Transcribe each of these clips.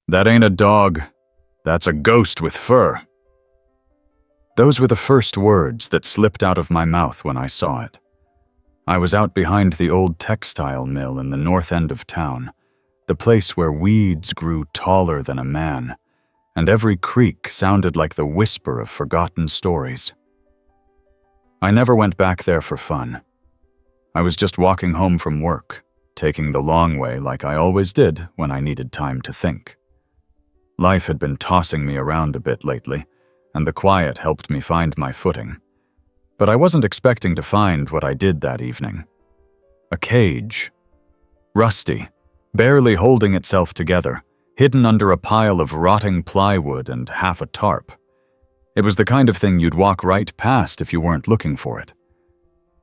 "That ain't a dog. That's a ghost with fur." Those were the first words that slipped out of my mouth when I saw it. I was out behind the old textile mill in the north end of town, the place where weeds grew taller than a man, and every creak sounded like the whisper of forgotten stories. I never went back there for fun. I was just walking home from work, taking the long way like I always did when I needed time to think. Life had been tossing me around a bit lately, and the quiet helped me find my footing. But I wasn't expecting to find what I did that evening. A cage. Rusty, barely holding itself together, hidden under a pile of rotting plywood and half a tarp. It was the kind of thing you'd walk right past if you weren't looking for it.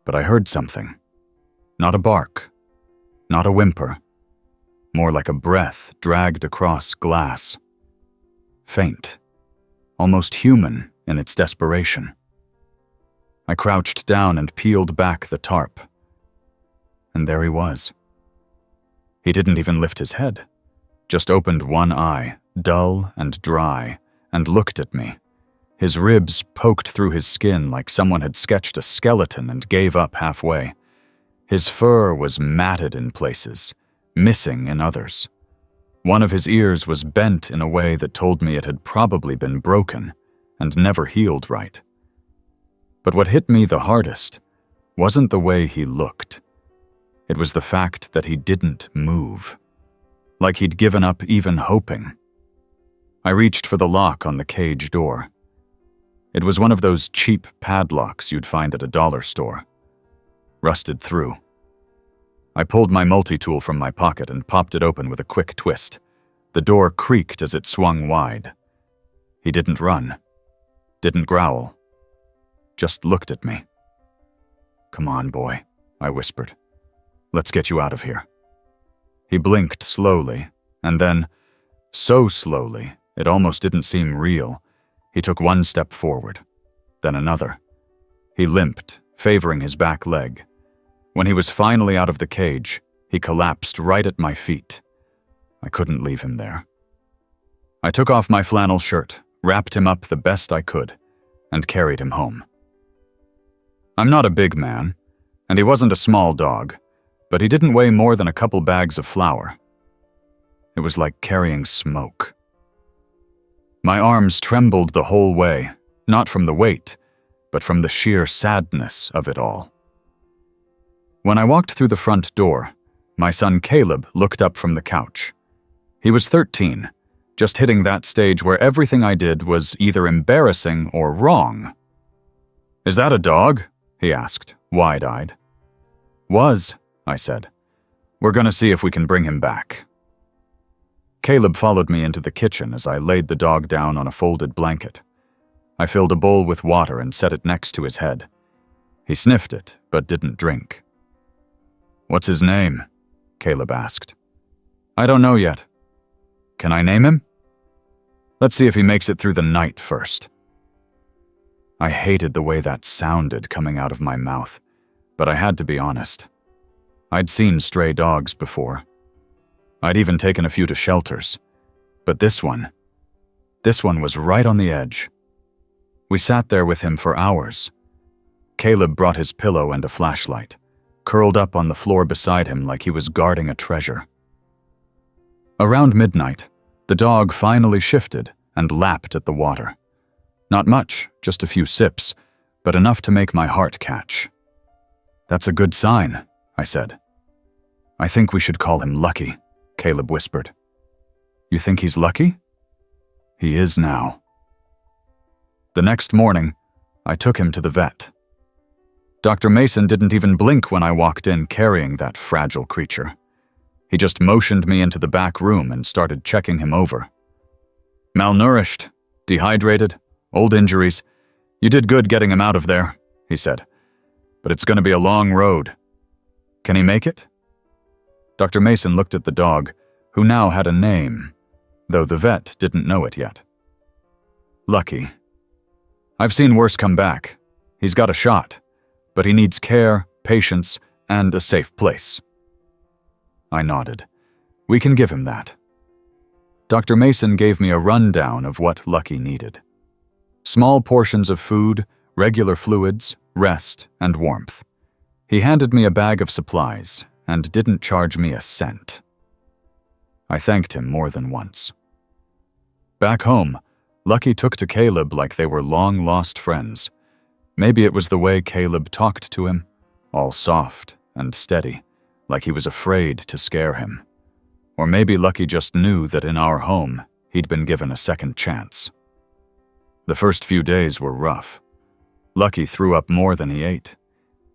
But I heard something. Not a bark. Not a whimper. More like a breath dragged across glass. Faint. Almost human in its desperation. I crouched down and peeled back the tarp. And there he was. He didn't even lift his head, just opened one eye, dull and dry, and looked at me. His ribs poked through his skin like someone had sketched a skeleton and gave up halfway. His fur was matted in places, missing in others. One of his ears was bent in a way that told me it had probably been broken and never healed right. But what hit me the hardest wasn't the way he looked. It was the fact that he didn't move, like he'd given up even hoping. I reached for the lock on the cage door. It was one of those cheap padlocks you'd find at a dollar store. Rusted through. I pulled my multi-tool from my pocket and popped it open with a quick twist. The door creaked as it swung wide. He didn't run. Didn't growl. Just looked at me. "Come on, boy," I whispered. "Let's get you out of here." He blinked slowly, and then, so slowly, it almost didn't seem real, he took one step forward, then another. He limped, favoring his back leg. When he was finally out of the cage, he collapsed right at my feet. I couldn't leave him there. I took off my flannel shirt, wrapped him up the best I could, and carried him home. I'm not a big man, and he wasn't a small dog, but he didn't weigh more than a couple bags of flour. It was like carrying smoke. My arms trembled the whole way, not from the weight, but from the sheer sadness of it all. When I walked through the front door, my son Caleb looked up from the couch. He was 13, just hitting that stage where everything I did was either embarrassing or wrong. "Is that a dog?" he asked, wide-eyed. "Was," I said. "We're gonna see if we can bring him back." Caleb followed me into the kitchen as I laid the dog down on a folded blanket. I filled a bowl with water and set it next to his head. He sniffed it, but didn't drink. "What's his name?" Caleb asked. "I don't know yet." "Can I name him?" "Let's see if he makes it through the night first." I hated the way that sounded coming out of my mouth, but I had to be honest. I'd seen stray dogs before. I'd even taken a few to shelters. But this one was right on the edge. We sat there with him for hours. Caleb brought his pillow and a flashlight, curled up on the floor beside him like he was guarding a treasure. Around midnight, the dog finally shifted and lapped at the water. Not much, just a few sips, but enough to make my heart catch. "That's a good sign," I said. "I think we should call him Lucky," Caleb whispered. "You think he's lucky?" "He is now." The next morning, I took him to the vet. Dr. Mason didn't even blink when I walked in carrying that fragile creature. He just motioned me into the back room and started checking him over. "Malnourished, dehydrated, old injuries. You did good getting him out of there," he said. "But it's going to be a long road. Can he make it?" Dr. Mason looked at the dog, who now had a name, though the vet didn't know it yet. "Lucky. I've seen worse come back. He's got a shot, but he needs care, patience, and a safe place." I nodded. "We can give him that." Dr. Mason gave me a rundown of what Lucky needed. Small portions of food, regular fluids, rest, and warmth. He handed me a bag of supplies and didn't charge me a cent. I thanked him more than once. Back home, Lucky took to Caleb like they were long-lost friends. Maybe it was the way Caleb talked to him, all soft and steady, like he was afraid to scare him. Or maybe Lucky just knew that in our home, he'd been given a second chance. The first few days were rough. Lucky threw up more than he ate.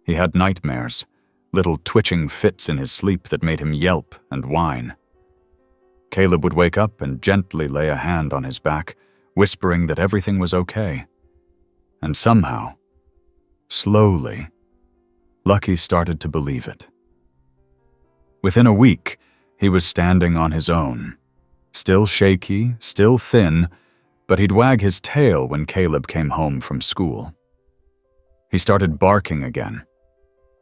He had nightmares, little twitching fits in his sleep that made him yelp and whine. Caleb would wake up and gently lay a hand on his back, whispering that everything was okay. And somehow, slowly, Lucky started to believe it. Within a week, he was standing on his own. Still shaky, still thin, but he'd wag his tail when Caleb came home from school. He started barking again.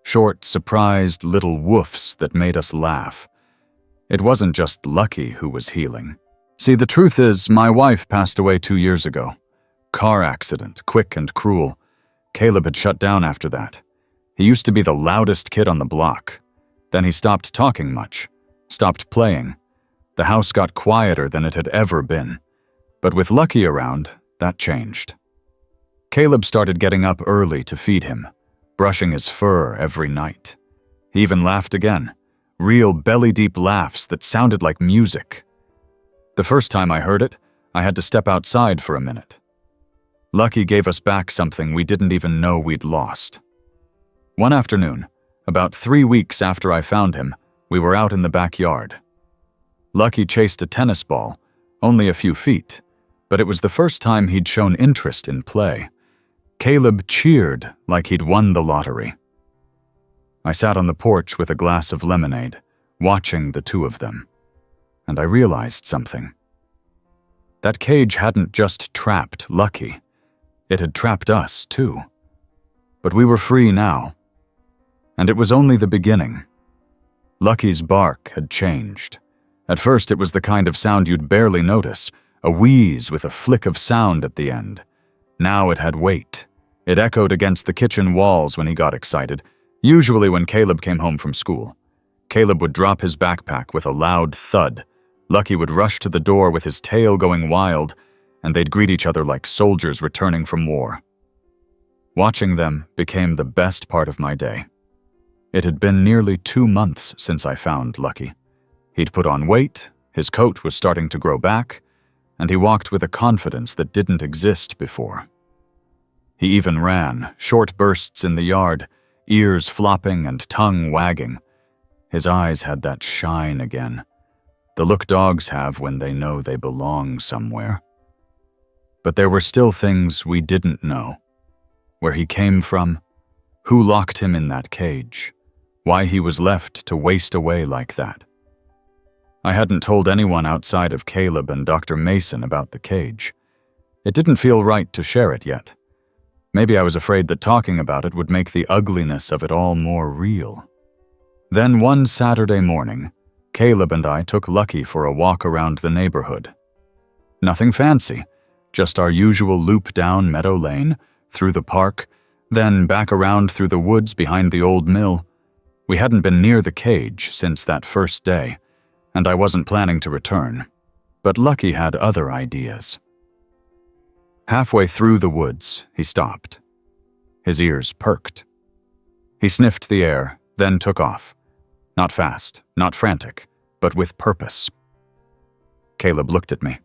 Short, surprised little woofs that made us laugh. It wasn't just Lucky who was healing. See, the truth is, my wife passed away 2 years ago. Car accident, quick and cruel. Caleb had shut down after that. He used to be the loudest kid on the block. Then he stopped talking much, stopped playing. The house got quieter than it had ever been. But with Lucky around, that changed. Caleb started getting up early to feed him, brushing his fur every night. He even laughed again, real belly-deep laughs that sounded like music. The first time I heard it, I had to step outside for a minute. Lucky gave us back something we didn't even know we'd lost. One afternoon, about 3 weeks after I found him, we were out in the backyard. Lucky chased a tennis ball, only a few feet, but it was the first time he'd shown interest in play. Caleb cheered like he'd won the lottery. I sat on the porch with a glass of lemonade, watching the two of them, and I realized something. That cage hadn't just trapped Lucky, it had trapped us too. But we were free now, and it was only the beginning. Lucky's bark had changed. At first it was the kind of sound you'd barely notice, a wheeze with a flick of sound at the end. Now it had weight. It echoed against the kitchen walls when he got excited, usually when Caleb came home from school. Caleb would drop his backpack with a loud thud. Lucky would rush to the door with his tail going wild, and they'd greet each other like soldiers returning from war. Watching them became the best part of my day. It had been nearly 2 months since I found Lucky. He'd put on weight, his coat was starting to grow back, and he walked with a confidence that didn't exist before. He even ran, short bursts in the yard, ears flopping and tongue wagging. His eyes had that shine again, the look dogs have when they know they belong somewhere. But there were still things we didn't know. Where he came from, who locked him in that cage, why he was left to waste away like that. I hadn't told anyone outside of Caleb and Dr. Mason about the cage. It didn't feel right to share it yet. Maybe I was afraid that talking about it would make the ugliness of it all more real. Then one Saturday morning, Caleb and I took Lucky for a walk around the neighborhood. Nothing fancy, just our usual loop down Meadow Lane, through the park, then back around through the woods behind the old mill. We hadn't been near the cage since that first day, and I wasn't planning to return. But Lucky had other ideas. Halfway through the woods, he stopped. His ears perked. He sniffed the air, then took off. Not fast, not frantic, but with purpose. Caleb looked at me.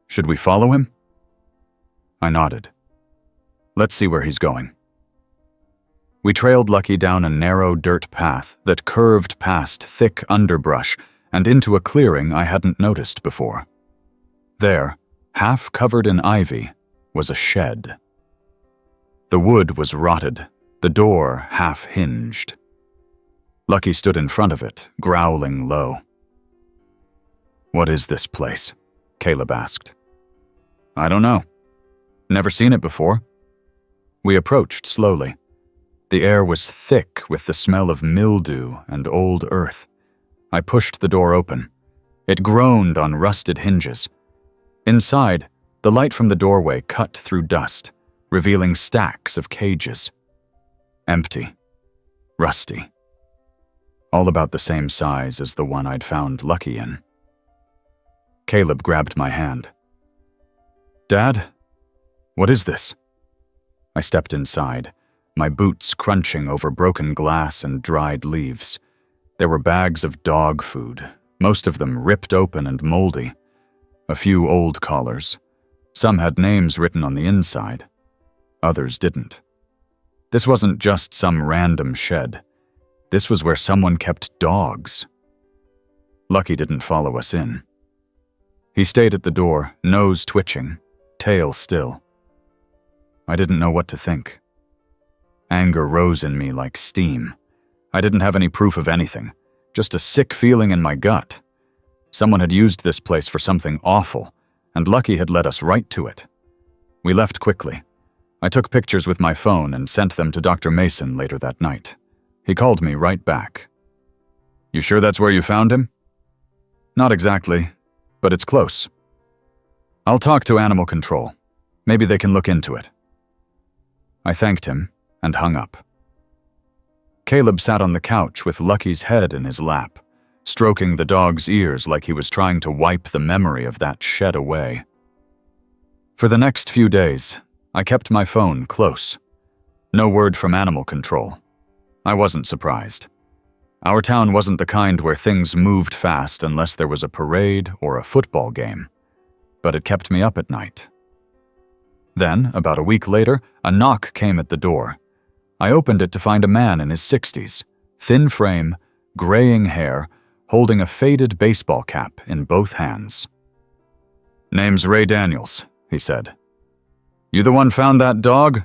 Should we follow him? I nodded. Let's see where he's going. We trailed Lucky down a narrow dirt path that curved past thick underbrush and into a clearing I hadn't noticed before. There, half covered in ivy, was a shed. The wood was rotted, the door half hinged. Lucky stood in front of it, growling low. "What is this place?" Caleb asked. "I don't know. Never seen it before." We approached slowly. The air was thick with the smell of mildew and old earth. I pushed the door open. It groaned on rusted hinges. Inside, the light from the doorway cut through dust, revealing stacks of cages. Empty. Rusty. All about the same size as the one I'd found Lucky in. Caleb grabbed my hand. "Dad, what is this?" I stepped inside, my boots crunching over broken glass and dried leaves. There were bags of dog food, most of them ripped open and moldy. A few old collars. Some had names written on the inside. Others didn't. This wasn't just some random shed. This was where someone kept dogs. Lucky didn't follow us in. He stayed at the door, nose twitching, tail still. I didn't know what to think. Anger rose in me like steam. I didn't have any proof of anything, just a sick feeling in my gut. Someone had used this place for something awful, and Lucky had led us right to it. We left quickly. I took pictures with my phone and sent them to Dr. Mason later that night. He called me right back. "You sure that's where you found him?" "Not exactly, but it's close. I'll talk to animal control. Maybe they can look into it." I thanked him and hung up. Caleb sat on the couch with Lucky's head in his lap, stroking the dog's ears like he was trying to wipe the memory of that shed away. For the next few days, I kept my phone close. No word from animal control. I wasn't surprised. Our town wasn't the kind where things moved fast unless there was a parade or a football game. But it kept me up at night. Then, about a week later, a knock came at the door. I opened it to find a man in his 60s, thin frame, graying hair, holding a faded baseball cap in both hands. "Name's Ray Daniels," he said. "You the one found that dog?"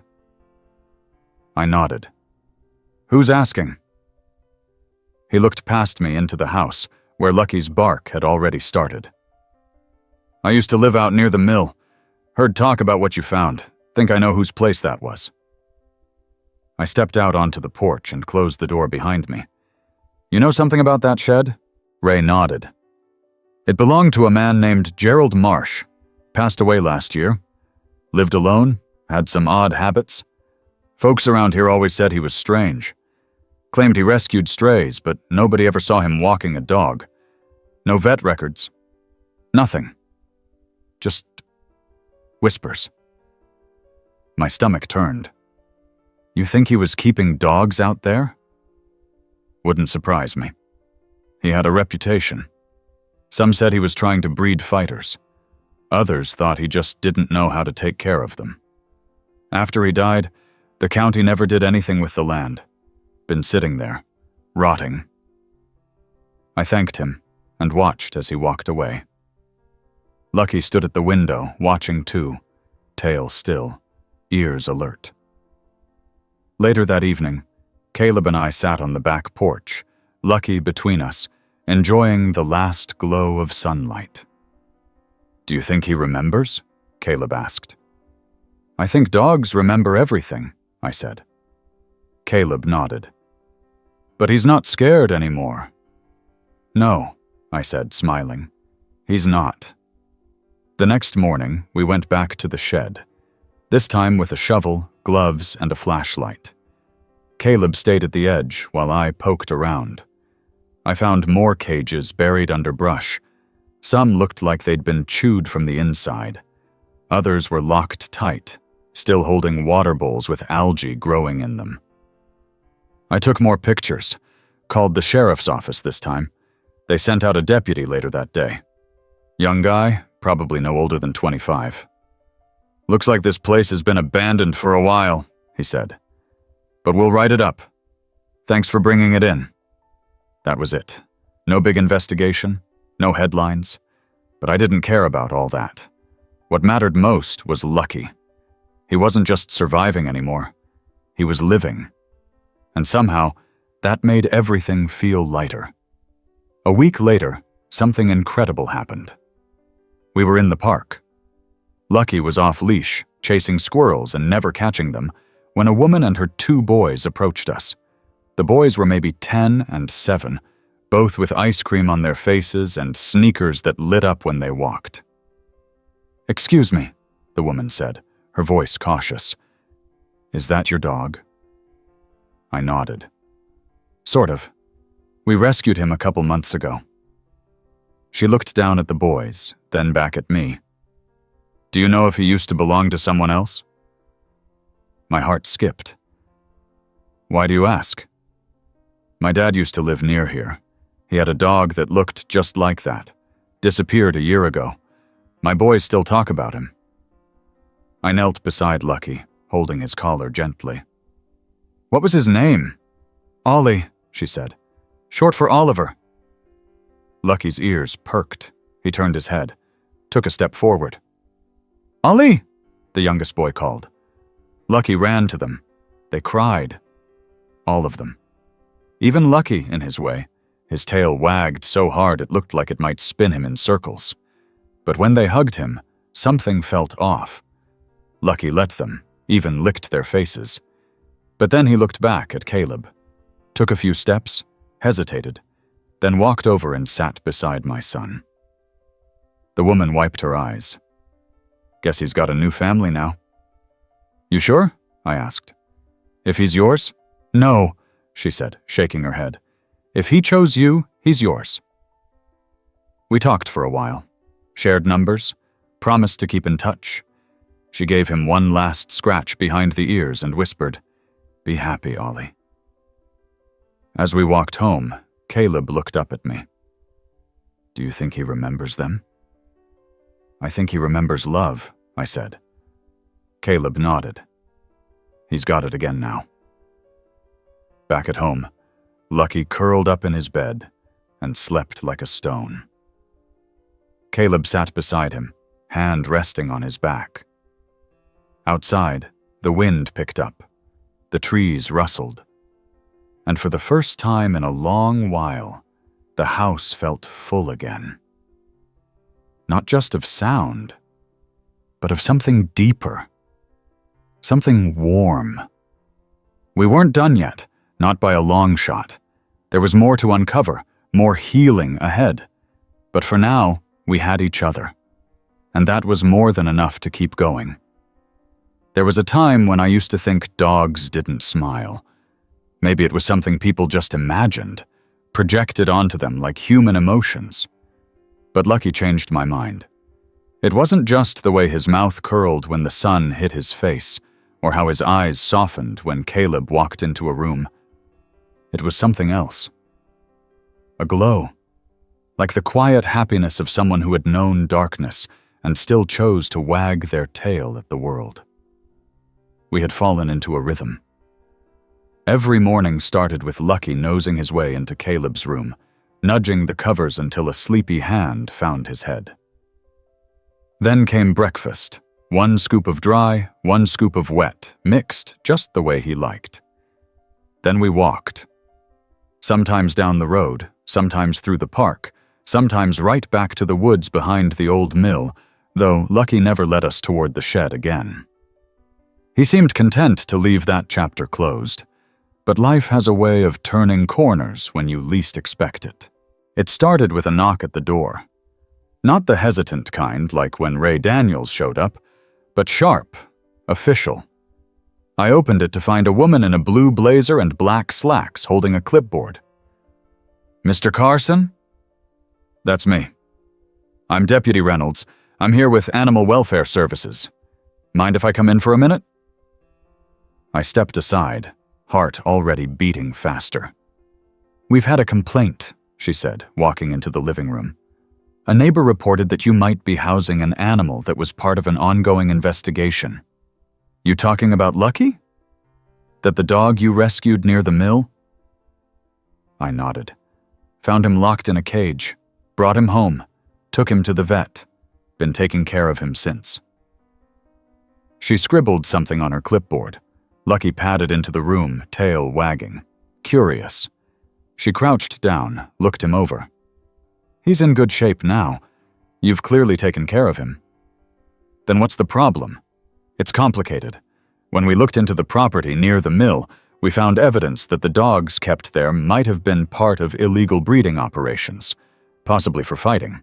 I nodded. "Who's asking?" He looked past me into the house, where Lucky's bark had already started. "I used to live out near the mill. Heard talk about what you found. Think I know whose place that was." I stepped out onto the porch and closed the door behind me. "You know something about that shed?" Ray nodded. "It belonged to a man named Gerald Marsh. Passed away last year. Lived alone, had some odd habits. Folks around here always said he was strange. Claimed he rescued strays, but nobody ever saw him walking a dog. No vet records. Nothing. Just whispers." My stomach turned. "You think he was keeping dogs out there?" "Wouldn't surprise me. He had a reputation. Some said he was trying to breed fighters. Others thought he just didn't know how to take care of them. After he died, the county never did anything with the land. Been sitting there, rotting." I thanked him and watched as he walked away. Lucky stood at the window, watching too, tail still, ears alert. Later that evening, Caleb and I sat on the back porch, Lucky between us, enjoying the last glow of sunlight. "Do you think he remembers?" Caleb asked. "I think dogs remember everything," I said. Caleb nodded. "But he's not scared anymore." "No," I said, smiling. "He's not." The next morning, we went back to the shed, this time with a shovel, gloves, and a flashlight. Caleb stayed at the edge while I poked around. I found more cages buried under brush. Some looked like they'd been chewed from the inside. Others were locked tight, still holding water bowls with algae growing in them. I took more pictures, called the sheriff's office this time. They sent out a deputy later that day. Young guy, probably no older than 25. "Looks like this place has been abandoned for a while," he said. "But we'll write it up. Thanks for bringing it in." That was it. No big investigation, no headlines. But I didn't care about all that. What mattered most was Lucky. He wasn't just surviving anymore. He was living. And somehow, that made everything feel lighter. A week later, something incredible happened. We were in the park. Lucky was off leash, chasing squirrels and never catching them, when a woman and her 2 boys approached us. The boys were maybe 10 and 7, both with ice cream on their faces and sneakers that lit up when they walked. "Excuse me," the woman said, her voice cautious. "Is that your dog?" I nodded. "Sort of. We rescued him a couple months ago." She looked down at the boys, then back at me. "Do you know if he used to belong to someone else?" My heart skipped. "Why do you ask?" "My dad used to live near here. He had a dog that looked just like that. Disappeared a year ago. My boys still talk about him." I knelt beside Lucky, holding his collar gently. "What was his name?" "Ollie," she said. "Short for Oliver." Lucky's ears perked. He turned his head, took a step forward. "Ollie!" the youngest boy called. Lucky ran to them. They cried. All of them. Even Lucky, in his way. His tail wagged so hard it looked like it might spin him in circles. But when they hugged him, something felt off. Lucky let them, even licked their faces. But then he looked back at Caleb, took a few steps, hesitated, then walked over and sat beside my son. The woman wiped her eyes. "Guess he's got a new family now." "You sure?" I asked. "If he's yours?" "No," she said, shaking her head. "If he chose you, he's yours." We talked for a while, shared numbers, promised to keep in touch. She gave him one last scratch behind the ears and whispered, "Be happy, Ollie." As we walked home, Caleb looked up at me. "Do you think he remembers them?" "I think he remembers love," I said. Caleb nodded. He's got it again now. Back at home, Lucky curled up in his bed and slept like a stone. Caleb sat beside him, hand resting on his back. Outside, the wind picked up. The trees rustled. And for the first time in a long while, the house felt full again. Not just of sound, but of something deeper. Something warm. We weren't done yet, not by a long shot. There was more to uncover, more healing ahead. But for now, we had each other. And that was more than enough to keep going. There was a time when I used to think dogs didn't smile. Maybe it was something people just imagined, projected onto them like human emotions. But Lucky changed my mind. It wasn't just the way his mouth curled when the sun hit his face, or how his eyes softened when Caleb walked into a room. It was something else. A glow, like the quiet happiness of someone who had known darkness and still chose to wag their tail at the world. We had fallen into a rhythm. Every morning started with Lucky nosing his way into Caleb's room, nudging the covers until a sleepy hand found his head. Then came breakfast. One scoop of dry, one scoop of wet, mixed just the way he liked. Then we walked. Sometimes down the road, sometimes through the park, sometimes right back to the woods behind the old mill, though Lucky never led us toward the shed again. He seemed content to leave that chapter closed, but life has a way of turning corners when you least expect it. It started with a knock at the door. Not the hesitant kind like when Ray Daniels showed up, but sharp, official. I opened it to find a woman in a blue blazer and black slacks holding a clipboard. "Mr. Carson?" "That's me. I'm Deputy Reynolds. I'm here with Animal Welfare Services. Mind if I come in for a minute?" I stepped aside, heart already beating faster. "We've had a complaint," she said, walking into the living room. "A neighbor reported that you might be housing an animal that was part of an ongoing investigation. You talking about Lucky? That the dog you rescued near the mill?" I nodded. "Found him locked in a cage, brought him home, took him to the vet, been taking care of him since." She scribbled something on her clipboard. Lucky padded into the room, tail wagging, curious. She crouched down, looked him over. "He's in good shape now. You've clearly taken care of him." "Then what's the problem?" "It's complicated. When we looked into the property near the mill, We found evidence that the dogs kept there might have been part of illegal breeding operations, possibly for fighting.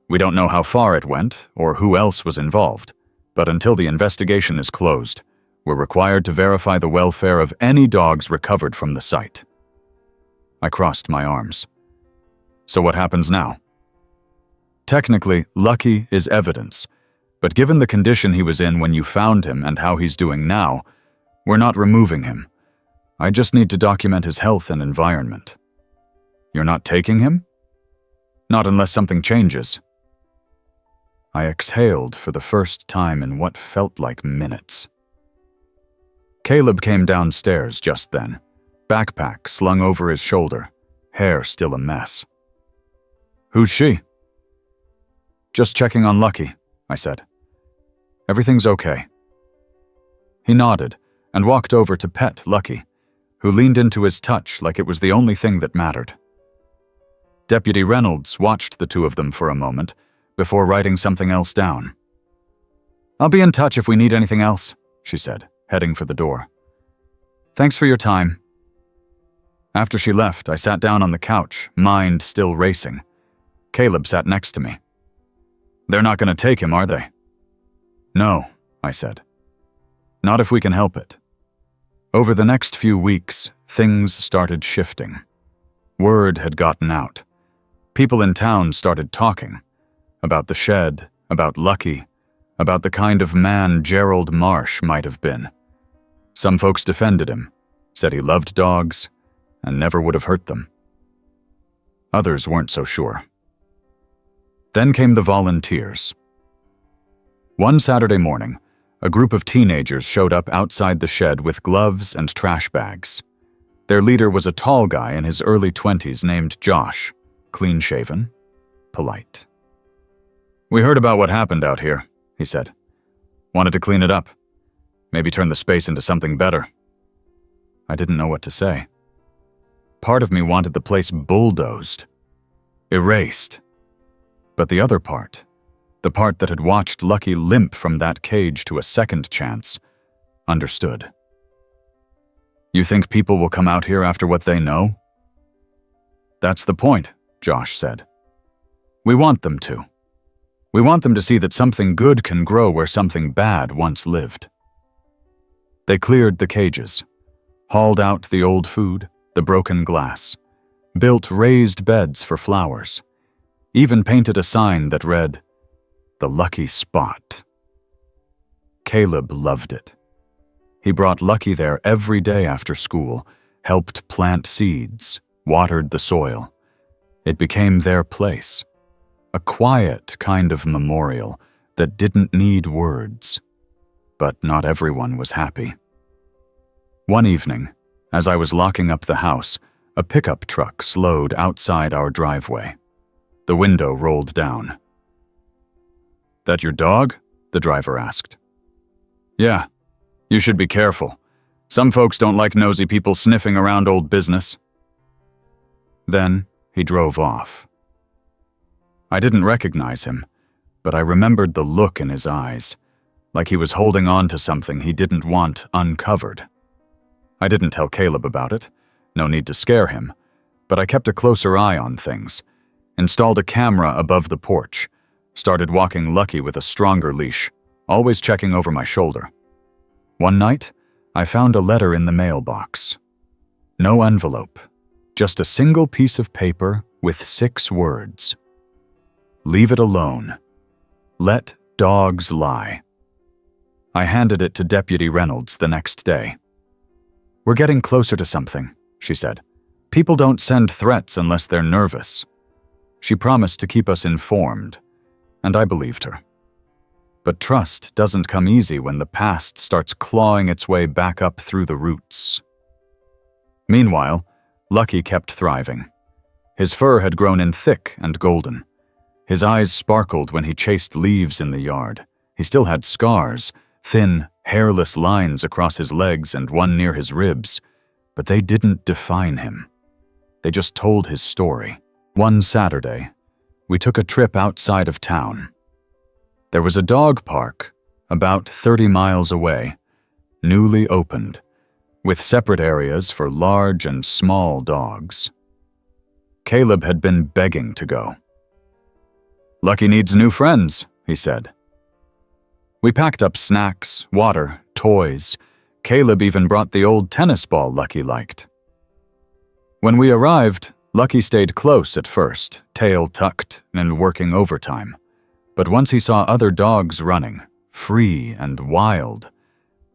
We don't know how far it went or who else was involved, but until the investigation is closed, we're required to verify the welfare of any dogs recovered from the site. I crossed my arms. So what happens now? Technically, Lucky is evidence, but given the condition he was in when you found him and how he's doing now, we're not removing him. I just need to document his health and environment. You're not taking him? Not unless something changes. I exhaled for the first time in what felt like minutes. Caleb came downstairs just then, backpack slung over his shoulder, hair still a mess. Who's she? Just checking on Lucky, I said. Everything's okay. He nodded and walked over to pet Lucky, who leaned into his touch like it was the only thing that mattered. Deputy Reynolds watched the two of them for a moment before writing something else down. I'll be in touch if we need anything else, she said, heading for the door. Thanks for your time. After she left, I sat down on the couch, mind still racing. Caleb sat next to me. They're not going to take him, are they? No, I said. Not if we can help it. Over the next few weeks, things started shifting. Word had gotten out. People in town started talking about the shed, about Lucky, about the kind of man Gerald Marsh might have been. Some folks defended him, said he loved dogs and never would have hurt them. Others weren't so sure. Then came the volunteers. One Saturday morning, a group of teenagers showed up outside the shed with gloves and trash bags. Their leader was a tall guy in his early 20s named Josh, clean-shaven, polite. We heard about what happened out here, he said. Wanted to clean it up. Maybe turn the space into something better. I didn't know what to say. Part of me wanted the place bulldozed, erased. But the other part, the part that had watched Lucky limp from that cage to a second chance, understood. You think people will come out here after what they know? That's the point, Josh said. We want them to. We want them to see that something good can grow where something bad once lived. They cleared the cages, hauled out the old food, the broken glass, built raised beds for flowers, even painted a sign that read, "The Lucky Spot." Caleb loved it. He brought Lucky there every day after school, helped plant seeds, watered the soil. It became their place, a quiet kind of memorial that didn't need words. But not everyone was happy. One evening, as I was locking up the house, a pickup truck slowed outside our driveway. The window rolled down. That your dog? The driver asked. Yeah. You should be careful. Some folks don't like nosy people sniffing around old business. Then he drove off. I didn't recognize him, but I remembered the look in his eyes, like he was holding on to something he didn't want uncovered. I didn't tell Caleb about it, no need to scare him, but I kept a closer eye on things, installed a camera above the porch, started walking Lucky with a stronger leash, always checking over my shoulder. One night, I found a letter in the mailbox. No envelope, just a single piece of paper with 6 words. Leave it alone. Let dogs lie. I handed it to Deputy Reynolds the next day. We're getting closer to something, she said. People don't send threats unless they're nervous. She promised to keep us informed, and I believed her. But trust doesn't come easy when the past starts clawing its way back up through the roots. Meanwhile, Lucky kept thriving. His fur had grown in thick and golden. His eyes sparkled when he chased leaves in the yard. He still had scars, thin, hairless lines across his legs and one near his ribs, but they didn't define him. They just told his story. One Saturday, we took a trip outside of town. There was a dog park about 30 miles away, newly opened, with separate areas for large and small dogs. Caleb had been begging to go. "Lucky needs new friends," he said. We packed up snacks, water, toys. Caleb even brought the old tennis ball Lucky liked. When we arrived, Lucky stayed close at first, tail tucked and working overtime. But once he saw other dogs running, free and wild,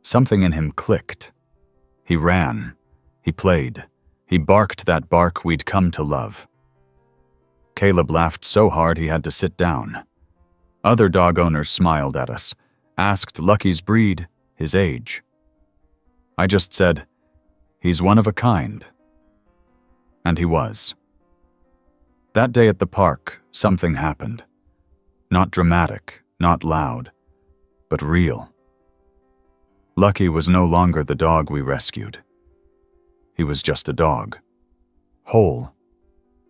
something in him clicked. He ran. He played. He barked that bark we'd come to love. Caleb laughed so hard he had to sit down. Other dog owners smiled at us, asked Lucky's breed, his age. I just said, "He's one of a kind." And he was. That day at the park, something happened. Not dramatic, not loud, but real. Lucky was no longer the dog we rescued. He was just a dog. Whole.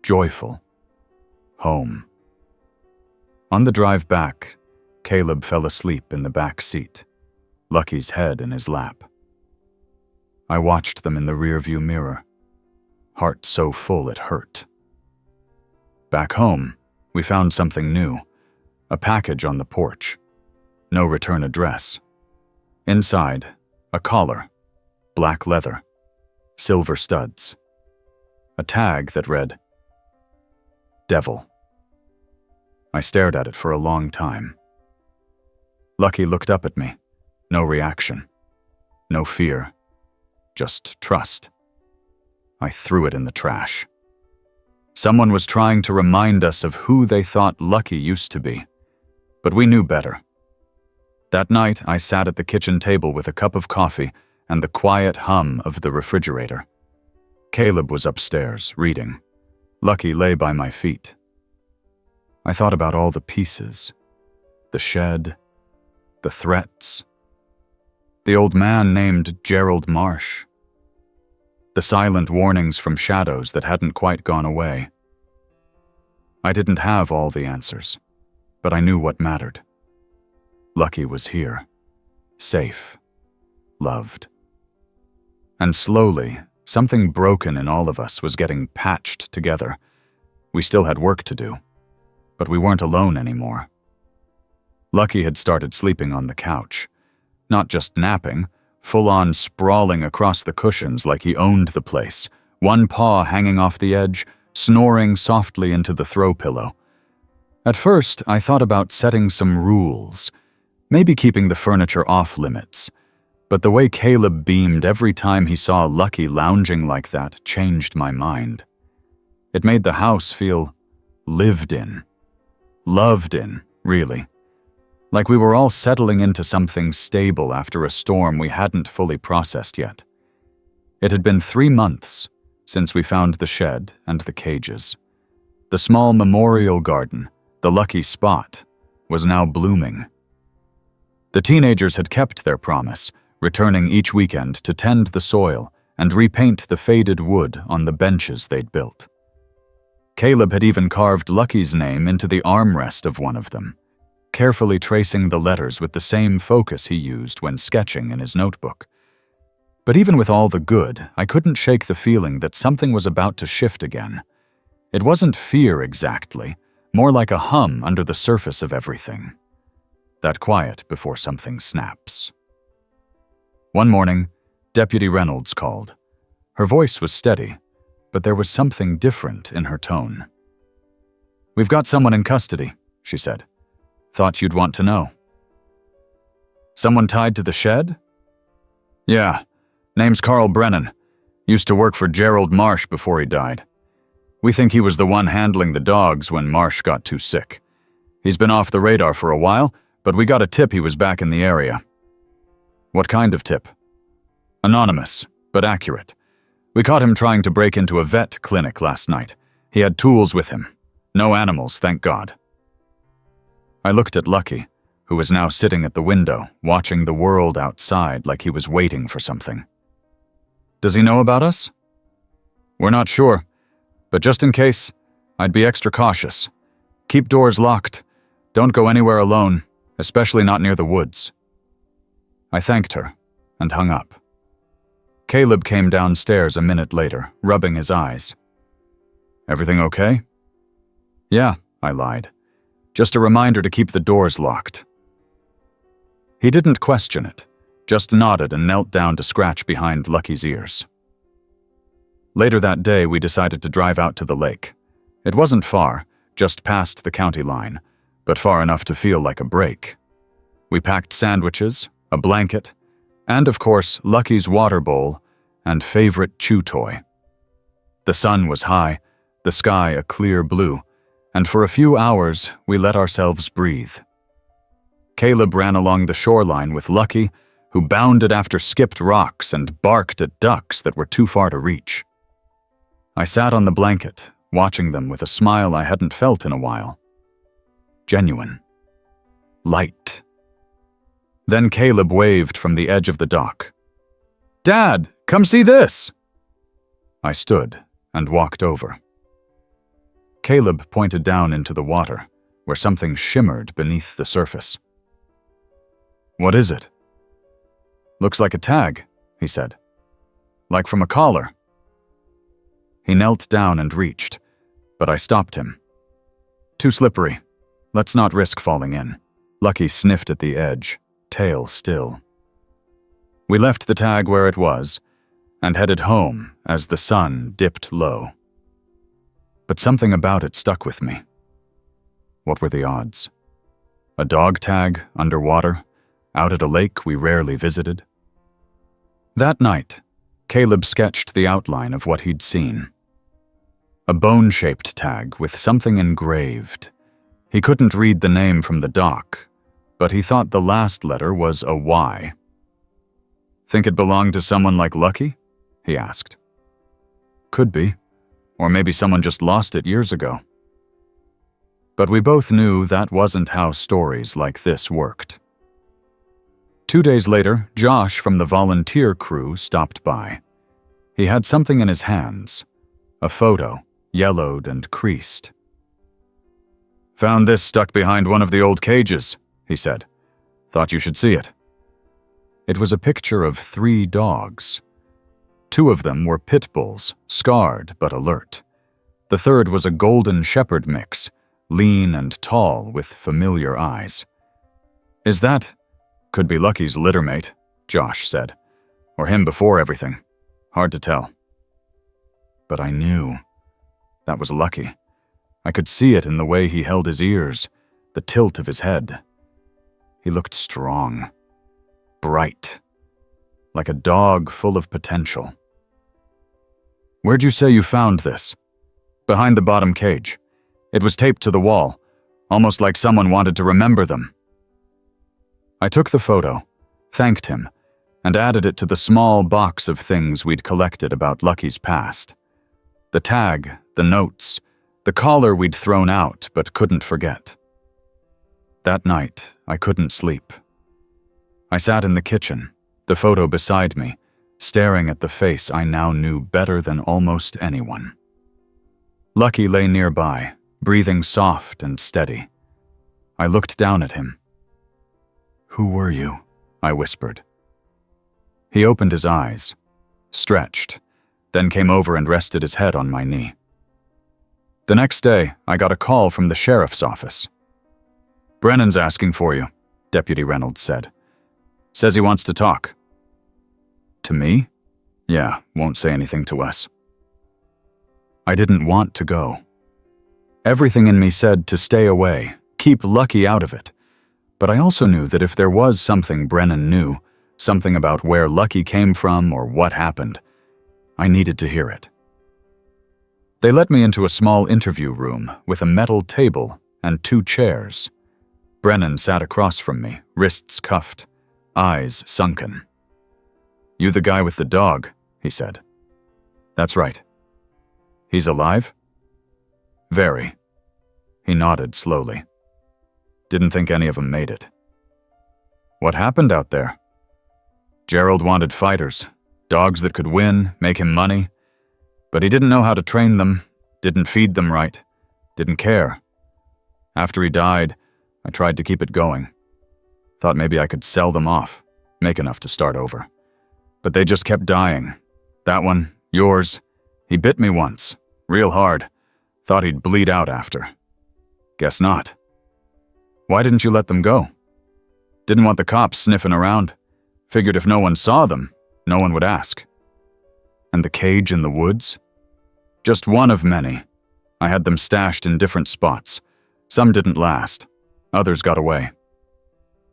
Joyful. Home. On the drive back, Caleb fell asleep in the back seat, Lucky's head in his lap. I watched them in the rearview mirror, heart so full it hurt. Back home, we found something new, a package on the porch. No return address. Inside, a collar, black leather, silver studs. A tag that read, "Devil." I stared at it for a long time. Lucky looked up at me. No reaction. No fear. Just trust. I threw it in the trash. Someone was trying to remind us of who they thought Lucky used to be. But we knew better. That night, I sat at the kitchen table with a cup of coffee and the quiet hum of the refrigerator. Caleb was upstairs, reading. Lucky lay by my feet. I thought about all the pieces. The shed. The threats. The old man named Gerald Marsh. The silent warnings from shadows that hadn't quite gone away. I didn't have all the answers, but I knew what mattered. Lucky was here. Safe. Loved. And slowly, something broken in all of us was getting patched together. We still had work to do, but we weren't alone anymore. Lucky had started sleeping on the couch. Not just napping, full-on sprawling across the cushions like he owned the place, one paw hanging off the edge, snoring softly into the throw pillow. At first, I thought about setting some rules, maybe keeping the furniture off limits. But the way Caleb beamed every time he saw Lucky lounging like that changed my mind. It made the house feel lived in. Loved in, really. Like we were all settling into something stable after a storm we hadn't fully processed yet. It had been 3 months since we found the shed and the cages. The small memorial garden, the lucky spot, was now blooming. The teenagers had kept their promise, returning each weekend to tend the soil and repaint the faded wood on the benches they'd built. Caleb had even carved Lucky's name into the armrest of one of them, carefully tracing the letters with the same focus he used when sketching in his notebook. But even with all the good, I couldn't shake the feeling that something was about to shift again. It wasn't fear exactly, more like a hum under the surface of everything. That quiet before something snaps. One morning, Deputy Reynolds called. Her voice was steady, but there was something different in her tone. "We've got someone in custody," she said. "Thought you'd want to know." "Someone tied to the shed?" "Yeah, name's Carl Brennan. Used to work for Gerald Marsh before he died. We think he was the one handling the dogs when Marsh got too sick. He's been off the radar for a while, but we got a tip he was back in the area." "What kind of tip?" "Anonymous, but accurate. We caught him trying to break into a vet clinic last night. He had tools with him. No animals, thank God." I looked at Lucky, who was now sitting at the window, watching the world outside like he was waiting for something. "Does he know about us?" "We're not sure, but just in case, I'd be extra cautious. Keep doors locked. Don't go anywhere alone, especially not near the woods." I thanked her and hung up. Caleb came downstairs a minute later, rubbing his eyes. "Everything okay?" "Yeah," I lied. "Just a reminder to keep the doors locked." He didn't question it, just nodded and knelt down to scratch behind Lucky's ears. Later that day, we decided to drive out to the lake. It wasn't far, just past the county line, but far enough to feel like a break. We packed sandwiches, a blanket, and of course, Lucky's water bowl and favorite chew toy. The sun was high, the sky a clear blue, and for a few hours, we let ourselves breathe. Caleb ran along the shoreline with Lucky, who bounded after skipped rocks and barked at ducks that were too far to reach. I sat on the blanket, watching them with a smile I hadn't felt in a while. Genuine. Light. Then Caleb waved from the edge of the dock. "Dad, come see this!" I stood and walked over. Caleb pointed down into the water, where something shimmered beneath the surface. "What is it?" "Looks like a tag," he said. "Like from a collar." He knelt down and reached, but I stopped him. "Too slippery. Let's not risk falling in." Lucky sniffed at the edge, tail still. We left the tag where it was and headed home as the sun dipped low. But something about it stuck with me. What were the odds? A dog tag underwater, out at a lake we rarely visited? That night, Caleb sketched the outline of what he'd seen. A bone-shaped tag with something engraved. He couldn't read the name from the dock, but he thought the last letter was a Y. "Think it belonged to someone like Lucky?" he asked. "Could be, or maybe someone just lost it years ago." But we both knew that wasn't how stories like this worked. 2 days later, Josh from the volunteer crew stopped by. He had something in his hands, a photo, yellowed and creased. "Found this stuck behind one of the old cages," he said. "Thought you should see it." It was a picture of 3 dogs. 2 of them were pit bulls, scarred but alert. The third was a golden shepherd mix, lean and tall with familiar eyes. "Is that—" "Could be Lucky's littermate," Josh said. "Or him before everything. Hard to tell." But I knew. That was Lucky. I could see it in the way he held his ears, the tilt of his head. He looked strong. Bright. Like a dog full of potential. "Where'd you say you found this?" "Behind the bottom cage. It was taped to the wall, almost like someone wanted to remember them." I took the photo, thanked him, and added it to the small box of things we'd collected about Lucky's past. The tag, the notes, the collar we'd thrown out but couldn't forget. That night, I couldn't sleep. I sat in the kitchen, the photo beside me, staring at the face I now knew better than almost anyone. Lucky lay nearby, breathing soft and steady. I looked down at him. "Who were you?" I whispered. He opened his eyes, stretched, then came over and rested his head on my knee. The next day, I got a call from the sheriff's office. "Brennan's asking for you," Deputy Reynolds said. "Says he wants to talk." "To me?" "Yeah, won't say anything to us." I didn't want to go. Everything in me said to stay away, keep Lucky out of it. But I also knew that if there was something Brennan knew, something about where Lucky came from or what happened, I needed to hear it. They let me into a small interview room with a metal table and 2 chairs. Brennan sat across from me, wrists cuffed, eyes sunken. "You the guy with the dog," he said. "That's right." "He's alive?" "Very." He nodded slowly. "Didn't think any of them made it." "What happened out there?" "Gerald wanted fighters, dogs that could win, make him money. But he didn't know how to train them, didn't feed them right, didn't care. After he died, I tried to keep it going. Thought maybe I could sell them off, make enough to start over. But they just kept dying. That one, yours, he bit me once, real hard. Thought he'd bleed out after. Guess not. Why didn't you let them go? Didn't want the cops sniffing around. Figured if no one saw them, no one would ask. And the cage in the woods? Just one of many. I had them stashed in different spots. Some didn't last. Others got away.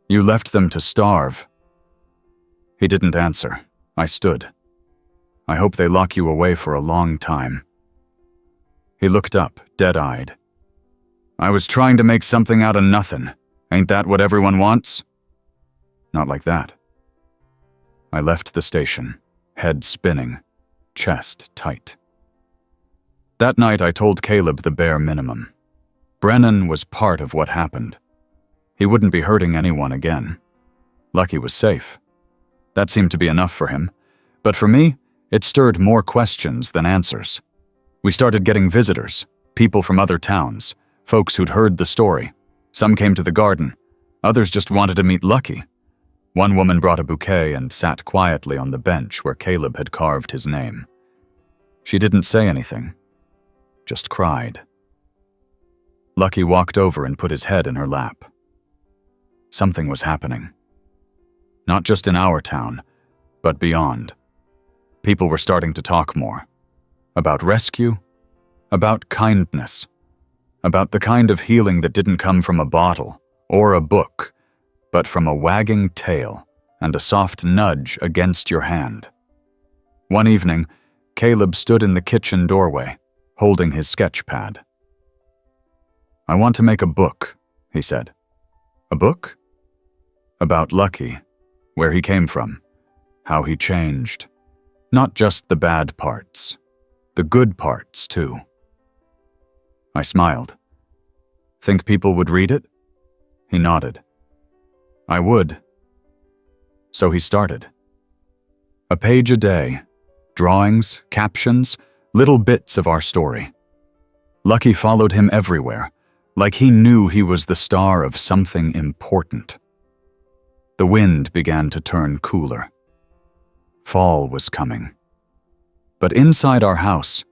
You left them to starve. He didn't answer. I stood. I hope they lock you away for a long time. He looked up, dead-eyed. I was trying to make something out of nothing. Ain't that what everyone wants? Not like that. I left the station, head spinning, chest tight. That night I told Caleb the bare minimum. Brennan was part of what happened. He wouldn't be hurting anyone again. Lucky was safe. That seemed to be enough for him. But for me, it stirred more questions than answers. We started getting visitors, people from other towns, folks who'd heard the story. Some came to the garden. Others just wanted to meet Lucky. One woman brought a bouquet and sat quietly on the bench where Caleb had carved his name. She didn't say anything, just cried. Lucky walked over and put his head in her lap. Something was happening. Not just in our town, but beyond. People were starting to talk more. About rescue, about kindness, about the kind of healing that didn't come from a bottle or a book, but from a wagging tail and a soft nudge against your hand. One evening, Caleb stood in the kitchen doorway, holding his sketch pad. I want to make a book, he said. A book? About Lucky, where he came from, how he changed. Not just the bad parts, the good parts too. I smiled. Think people would read it? He nodded. I would. So he started. A page a day, drawings, captions, little bits of our story. Lucky followed him everywhere, like he knew he was the star of something important. The wind began to turn cooler. Fall was coming. But inside our house,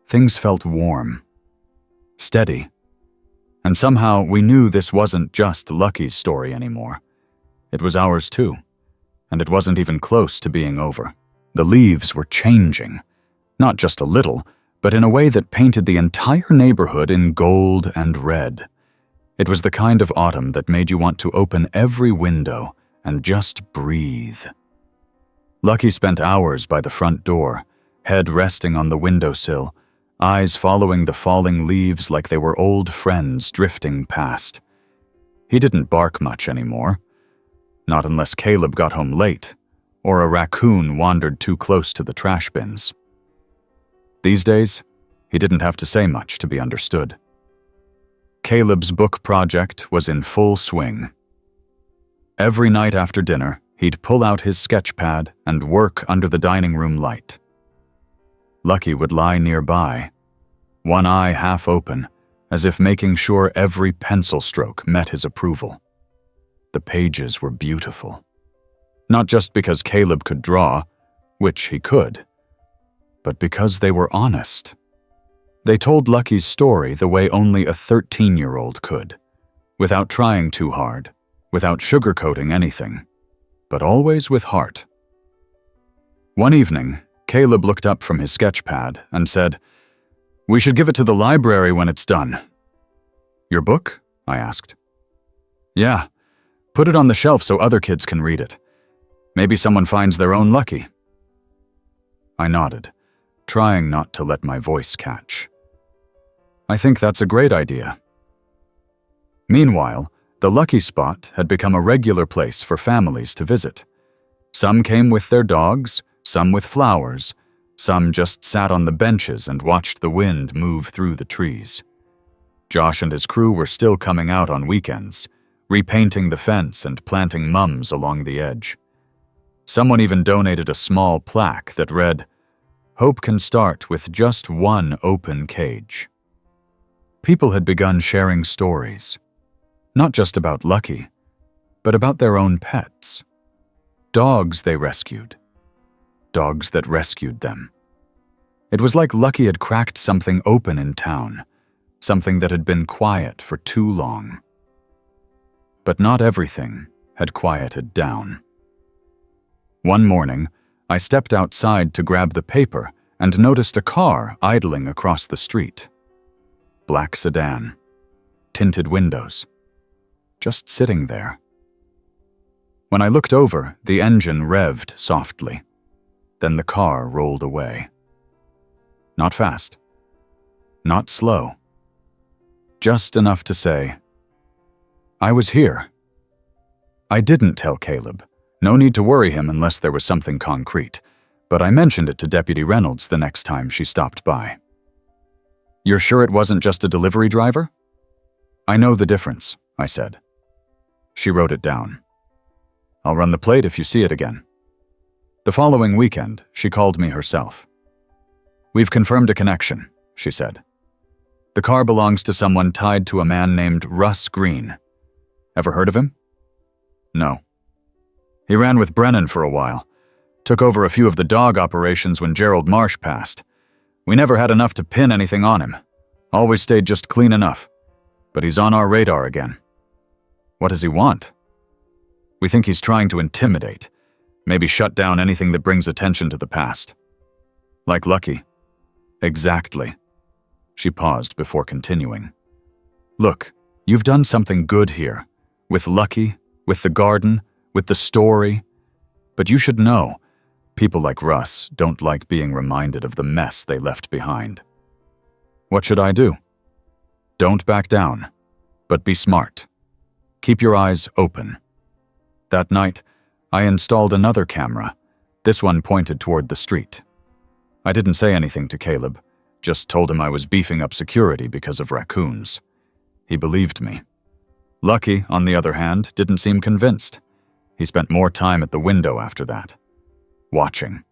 things felt warm, steady. And somehow we knew this wasn't just Lucky's story anymore. It was ours too, and it wasn't even close to being over. The leaves were changing, not just a little, but in a way that painted the entire neighborhood in gold and red. It was the kind of autumn that made you want to open every window and just breathe. Lucky spent hours by the front door, head resting on the windowsill, eyes following the falling leaves like they were old friends drifting past. He didn't bark much anymore. Not unless Caleb got home late, or a raccoon wandered too close to the trash bins. These days, he didn't have to say much to be understood. Caleb's book project was in full swing. Every night after dinner, he'd pull out his sketch pad and work under the dining room light. Lucky would lie nearby, one eye half open, as if making sure every pencil stroke met his approval. The pages were beautiful. Not just because Caleb could draw, which he could, but because they were honest. They told Lucky's story the way only a 13-year-old could, without trying too hard, without sugarcoating anything, but always with heart. One evening, Caleb looked up from his sketch pad and said, "We should give it to the library when it's done." "Your book?" I asked. "Yeah. Put it on the shelf so other kids can read it. Maybe someone finds their own Lucky." I nodded, trying not to let my voice catch. "I think that's a great idea." Meanwhile, the Lucky Spot had become a regular place for families to visit. Some came with their dogs, some with flowers, some just sat on the benches and watched the wind move through the trees. Josh and his crew were still coming out on weekends, repainting the fence and planting mums along the edge. Someone even donated a small plaque that read, "Hope can start with just one open cage." People had begun sharing stories, not just about Lucky, but about their own pets. Dogs they rescued, dogs that rescued them. It was like Lucky had cracked something open in town, something that had been quiet for too long. But not everything had quieted down. One morning, I stepped outside to grab the paper and noticed a car idling across the street. Black sedan, tinted windows, just sitting there. When I looked over, the engine revved softly. Then the car rolled away. Not fast, not slow, just enough to say, I was here. I didn't tell Caleb. No need to worry him unless there was something concrete, but I mentioned it to Deputy Reynolds the next time she stopped by. You're sure it wasn't just a delivery driver? I know the difference, I said. She wrote it down. I'll run the plate if you see it again. The following weekend, she called me herself. We've confirmed a connection, she said. The car belongs to someone tied to a man named Russ Green. Ever heard of him? No. He ran with Brennan for a while. Took over a few of the dog operations when Gerald Marsh passed. We never had enough to pin anything on him. Always stayed just clean enough. But he's on our radar again. What does he want? We think he's trying to intimidate. Maybe shut down anything that brings attention to the past. Like Lucky. Exactly. She paused before continuing. Look, you've done something good here. With Lucky, with the garden, with the story. But you should know, people like Russ don't like being reminded of the mess they left behind. What should I do? Don't back down, but be smart. Keep your eyes open. That night, I installed another camera, this one pointed toward the street. I didn't say anything to Caleb, just told him I was beefing up security because of raccoons. He believed me. Lucky, on the other hand, didn't seem convinced. He spent more time at the window after that, watching.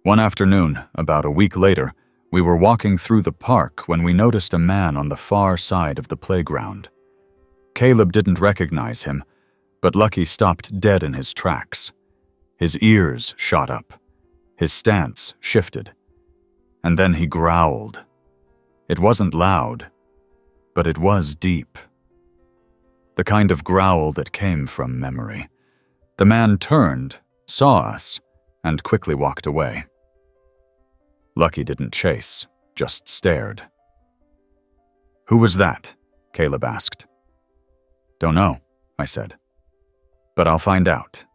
One afternoon, about a week later, we were walking through the park when we noticed a man on the far side of the playground. Caleb didn't recognize him, but Lucky stopped dead in his tracks. His ears shot up. His stance shifted. And then he growled. It wasn't loud, but it was deep. The kind of growl that came from memory. The man turned, saw us, and quickly walked away. Lucky didn't chase, just stared. Who was that? Caleb asked. Don't know, I said. But I'll find out.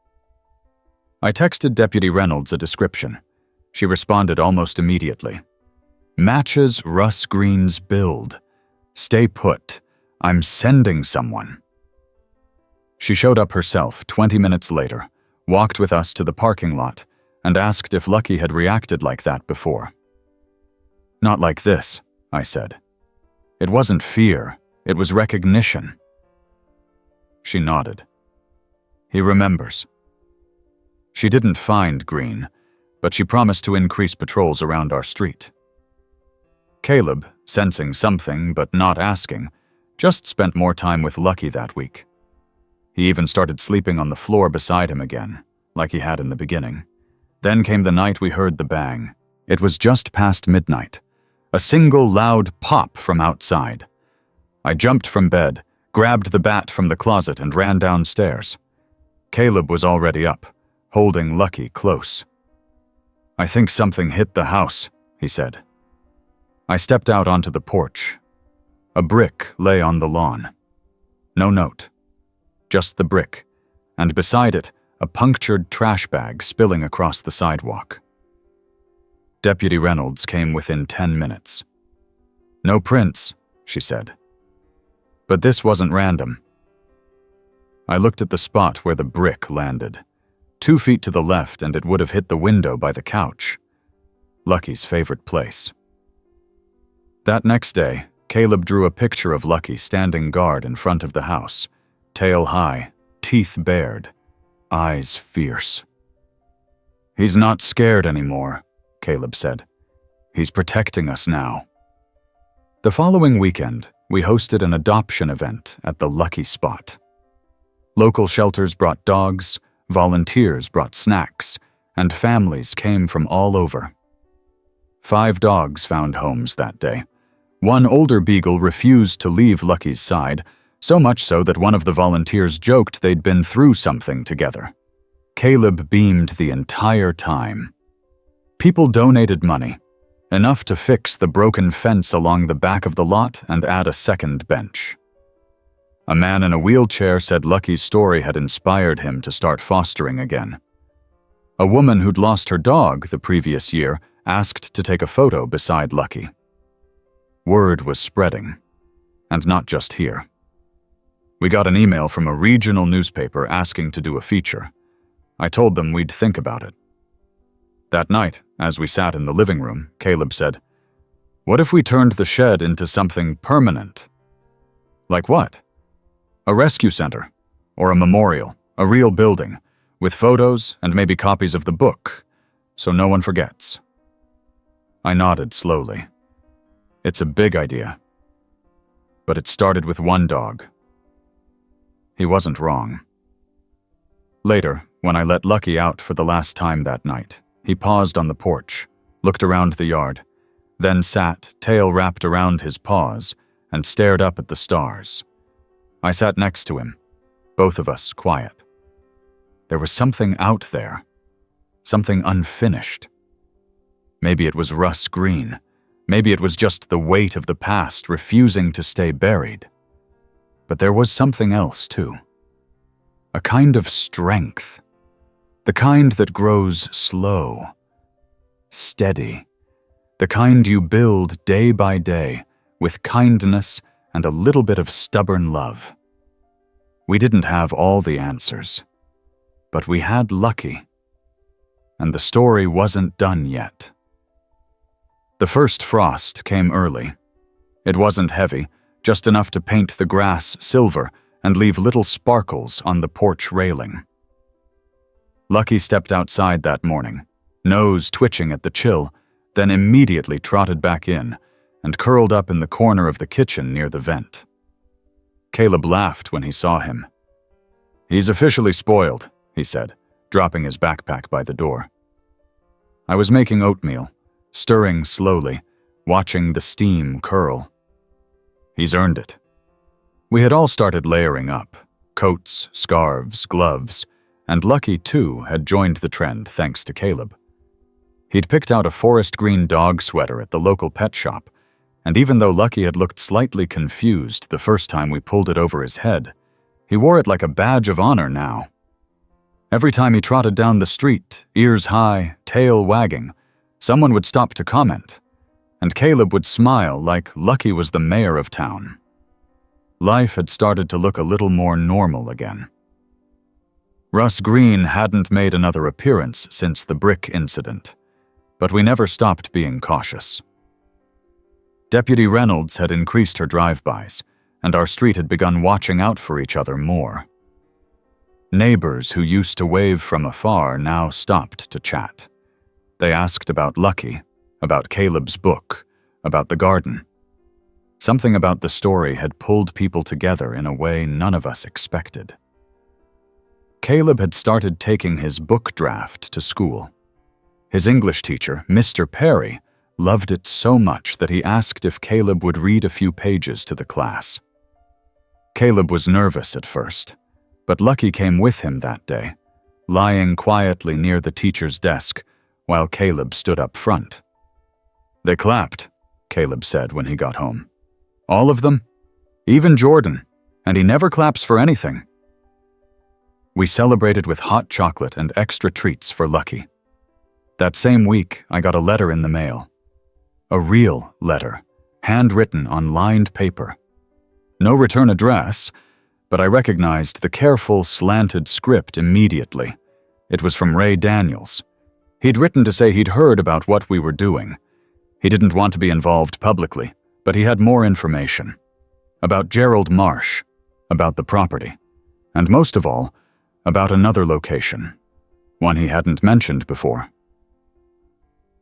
I texted Deputy Reynolds a description. She responded almost immediately. Matches Russ Green's build. Stay put. I'm sending someone. She showed up herself 20 minutes later, walked with us to the parking lot, and asked if Lucky had reacted like that before. Not like this, I said. It wasn't fear, it was recognition. She nodded. He remembers. She didn't find Green, but she promised to increase patrols around our street. Caleb, sensing something but not asking, just spent more time with Lucky that week. He even started sleeping on the floor beside him again, like he had in the beginning. Then came the night we heard the bang. It was just past midnight. A single loud pop from outside. I jumped from bed, grabbed the bat from the closet and ran downstairs. Caleb was already up, holding Lucky close. I think something hit the house, he said. I stepped out onto the porch. A brick lay on the lawn. No note. Just the brick, and beside it, a punctured trash bag spilling across the sidewalk. Deputy Reynolds came within 10 minutes. No prints, she said. But this wasn't random. I looked at the spot where the brick landed. 2 feet to the left and it would have hit the window by the couch. Lucky's favorite place. That next day, Caleb drew a picture of Lucky standing guard in front of the house, tail high, teeth bared, eyes fierce. He's not scared anymore, Caleb said. He's protecting us now. The following weekend, we hosted an adoption event at the Lucky Spot. Local shelters brought dogs, volunteers brought snacks, and families came from all over. 5 dogs found homes that day. One older beagle refused to leave Lucky's side, so much so that one of the volunteers joked they'd been through something together. Caleb beamed the entire time. People donated money, enough to fix the broken fence along the back of the lot and add a second bench. A man in a wheelchair said Lucky's story had inspired him to start fostering again. A woman who'd lost her dog the previous year asked to take a photo beside Lucky. Word was spreading, and not just here. We got an email from a regional newspaper asking to do a feature. I told them we'd think about it. That night, as we sat in the living room, Caleb said, "What if we turned the shed into something permanent?" "Like what?" "A rescue center, or a memorial, a real building, with photos and maybe copies of the book, so no one forgets." I nodded slowly. It's a big idea. But it started with one dog. He wasn't wrong. Later, when I let Lucky out for the last time that night, he paused on the porch, looked around the yard, then sat, tail wrapped around his paws, and stared up at the stars. I sat next to him, both of us quiet. There was something out there, something unfinished. Maybe it was Russ Green. Maybe it was just the weight of the past refusing to stay buried. But there was something else, too. A kind of strength. The kind that grows slow, steady. The kind you build day by day with kindness and a little bit of stubborn love. We didn't have all the answers, but we had Lucky. And the story wasn't done yet. The first frost came early. It wasn't heavy, just enough to paint the grass silver and leave little sparkles on the porch railing. Lucky stepped outside that morning, nose twitching at the chill, then immediately trotted back in and curled up in the corner of the kitchen near the vent. Caleb laughed when he saw him. "He's officially spoiled," he said, dropping his backpack by the door. I was making oatmeal, stirring slowly, watching the steam curl. He's earned it. We had all started layering up, coats, scarves, gloves, and Lucky, too, had joined the trend thanks to Caleb. He'd picked out a forest green dog sweater at the local pet shop, and even though Lucky had looked slightly confused the first time we pulled it over his head, he wore it like a badge of honor now. Every time he trotted down the street, ears high, tail wagging, someone would stop to comment, and Caleb would smile like Lucky was the mayor of town. Life had started to look a little more normal again. Russ Green hadn't made another appearance since the brick incident, but we never stopped being cautious. Deputy Reynolds had increased her drive-bys, and our street had begun watching out for each other more. Neighbors who used to wave from afar now stopped to chat. They asked about Lucky, about Caleb's book, about the garden. Something about the story had pulled people together in a way none of us expected. Caleb had started taking his book draft to school. His English teacher, Mr. Perry, loved it so much that he asked if Caleb would read a few pages to the class. Caleb was nervous at first, but Lucky came with him that day, lying quietly near the teacher's desk, while Caleb stood up front. "They clapped," Caleb said when he got home. "All of them? Even Jordan, and he never claps for anything." We celebrated with hot chocolate and extra treats for Lucky. That same week, I got a letter in the mail. A real letter, handwritten on lined paper. No return address, but I recognized the careful, slanted script immediately. It was from Ray Daniels. He'd written to say he'd heard about what we were doing. He didn't want to be involved publicly, but he had more information. About Gerald Marsh, about the property, and most of all, about another location, one he hadn't mentioned before.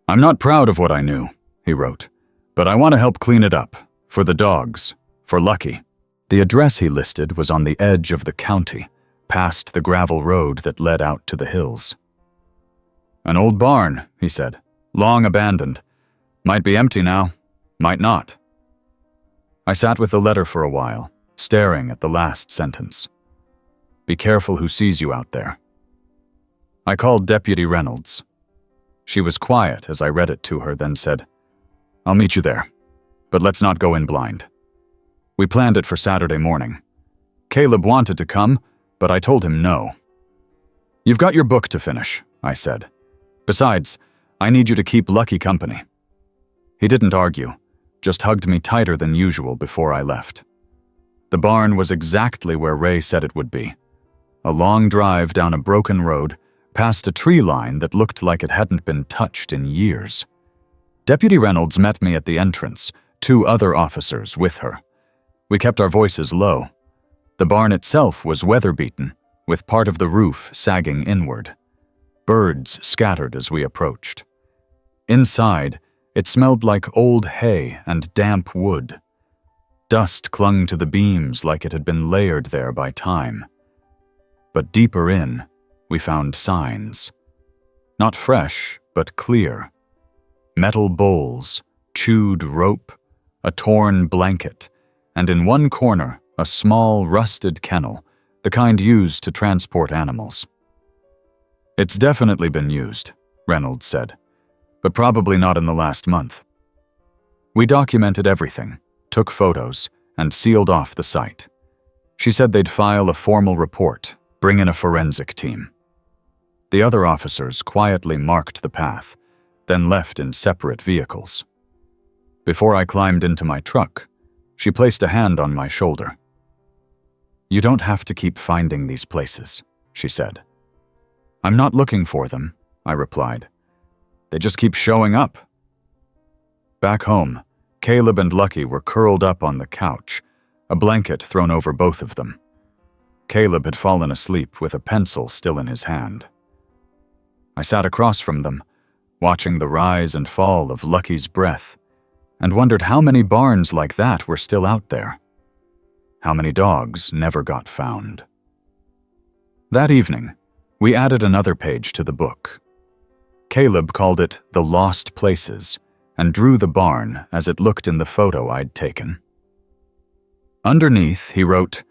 "I'm not proud of what I knew," he wrote, "but I want to help clean it up, for the dogs, for Lucky." The address he listed was on the edge of the county, past the gravel road that led out to the hills. An old barn, he said. Long abandoned. Might be empty now. Might not. I sat with the letter for a while, staring at the last sentence. Be careful who sees you out there. I called Deputy Reynolds. She was quiet as I read it to her, then said, I'll meet you there, but let's not go in blind. We planned it for Saturday morning. Caleb wanted to come, but I told him no. You've got your book to finish, I said. Besides, I need you to keep Lucky company. He didn't argue, just hugged me tighter than usual before I left. The barn was exactly where Ray said it would be. A long drive down a broken road, past a tree line that looked like it hadn't been touched in years. Deputy Reynolds met me at the entrance, 2 other officers with her. We kept our voices low. The barn itself was weather-beaten, with part of the roof sagging inward. Birds scattered as we approached. Inside, it smelled like old hay and damp wood. Dust clung to the beams like it had been layered there by time. But deeper in, we found signs. Not fresh, but clear. Metal bowls, chewed rope, a torn blanket, and in one corner, a small, rusted kennel, the kind used to transport animals. It's definitely been used, Reynolds said, but probably not in the last month. We documented everything, took photos, and sealed off the site. She said they'd file a formal report, bring in a forensic team. The other officers quietly marked the path, then left in separate vehicles. Before I climbed into my truck, she placed a hand on my shoulder. You don't have to keep finding these places, she said. I'm not looking for them, I replied. They just keep showing up. Back home, Caleb and Lucky were curled up on the couch, a blanket thrown over both of them. Caleb had fallen asleep with a pencil still in his hand. I sat across from them, watching the rise and fall of Lucky's breath, and wondered how many barns like that were still out there. How many dogs never got found. That evening, we added another page to the book. Caleb called it The Lost Places and drew the barn as it looked in the photo I'd taken. Underneath, he wrote,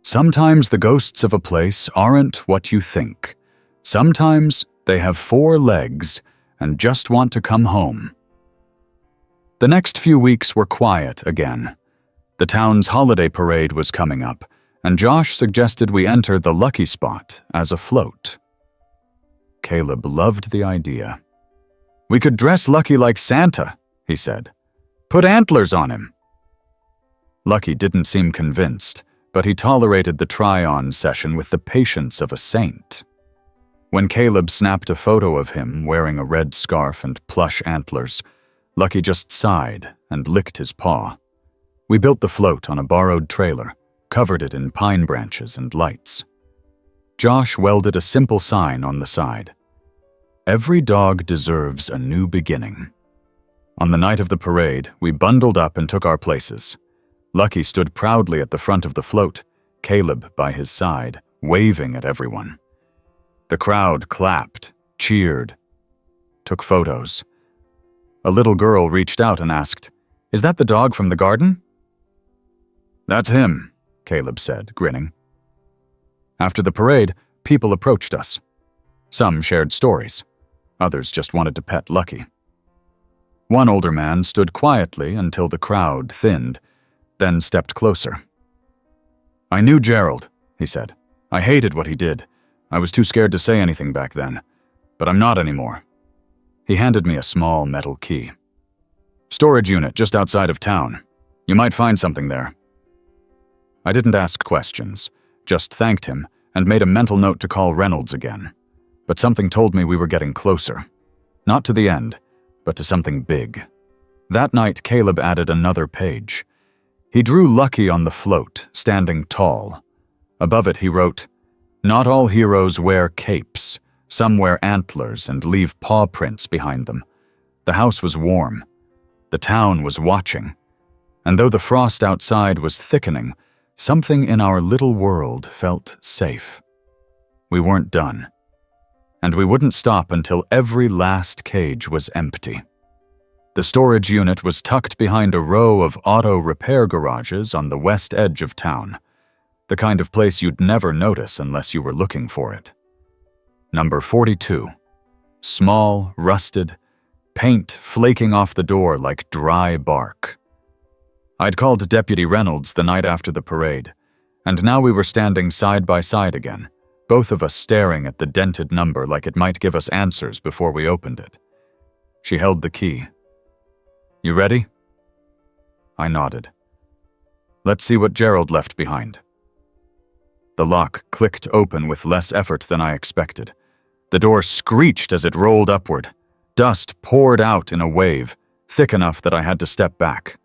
Sometimes the ghosts of a place aren't what you think. Sometimes they have 4 legs and just want to come home. The next few weeks were quiet again. The town's holiday parade was coming up, and Josh suggested we enter the Lucky Spot as a float. Caleb loved the idea. We could dress Lucky like Santa, he said. Put antlers on him. Lucky didn't seem convinced, but he tolerated the try-on session with the patience of a saint. When Caleb snapped a photo of him wearing a red scarf and plush antlers, Lucky just sighed and licked his paw. We built the float on a borrowed trailer, covered it in pine branches and lights. Josh welded a simple sign on the side. Every dog deserves a new beginning. On the night of the parade, we bundled up and took our places. Lucky stood proudly at the front of the float, Caleb by his side, waving at everyone. The crowd clapped, cheered, took photos. A little girl reached out and asked, Is that the dog from the garden? That's him, Caleb said, grinning. After the parade, people approached us. Some shared stories. Others just wanted to pet Lucky. One older man stood quietly until the crowd thinned, then stepped closer. I knew Gerald, he said. I hated what he did. I was too scared to say anything back then, but I'm not anymore. He handed me a small metal key. Storage unit just outside of town. You might find something there. I didn't ask questions, just thanked him and made a mental note to call Reynolds again. But something told me we were getting closer. Not to the end, but to something big. That night, Caleb added another page. He drew Lucky on the float, standing tall. Above it, he wrote, Not all heroes wear capes. Some wear antlers and leave paw prints behind them. The house was warm. The town was watching. And though the frost outside was thickening, something in our little world felt safe. We weren't done. and we wouldn't stop until every last cage was empty. The storage unit was tucked behind a row of auto repair garages on the west edge of town, the kind of place you'd never notice unless you were looking for it. Number 42. Small, rusted, paint flaking off the door like dry bark. I'd called Deputy Reynolds the night after the parade, and now we were standing side by side again, both of us staring at the dented number like it might give us answers before we opened it. She held the key. "You ready?" I nodded. "Let's see what Gerald left behind." The lock clicked open with less effort than I expected. The door screeched as it rolled upward. Dust poured out in a wave, thick enough that I had to step back.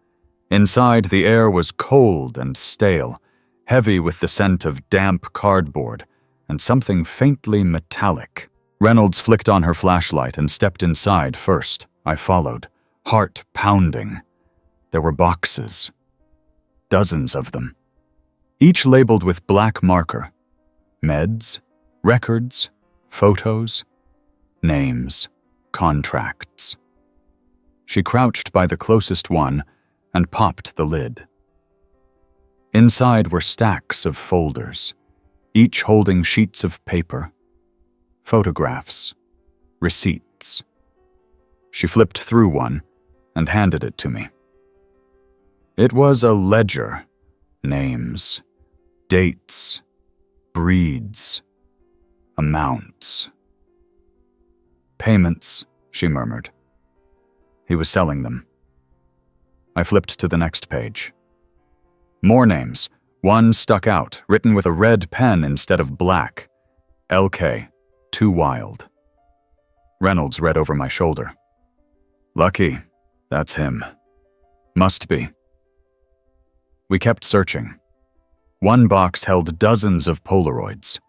Inside, the air was cold and stale, heavy with the scent of damp cardboard and something faintly metallic. Reynolds flicked on her flashlight and stepped inside first. I followed, heart pounding. There were boxes. Dozens of them. Each labeled with black marker. Meds, records, photos, names, contracts. She crouched by the closest one and popped the lid. Inside were stacks of folders, each holding sheets of paper, photographs, receipts. She flipped through one and handed it to me. It was a ledger. Names, dates, breeds, amounts. "Payments," she murmured. He was selling them. I flipped to the next page. More names. One stuck out, written with a red pen instead of black. LK, Too Wild. Reynolds read over my shoulder. "Lucky, that's him. Must be." We kept searching. One box held dozens of Polaroids.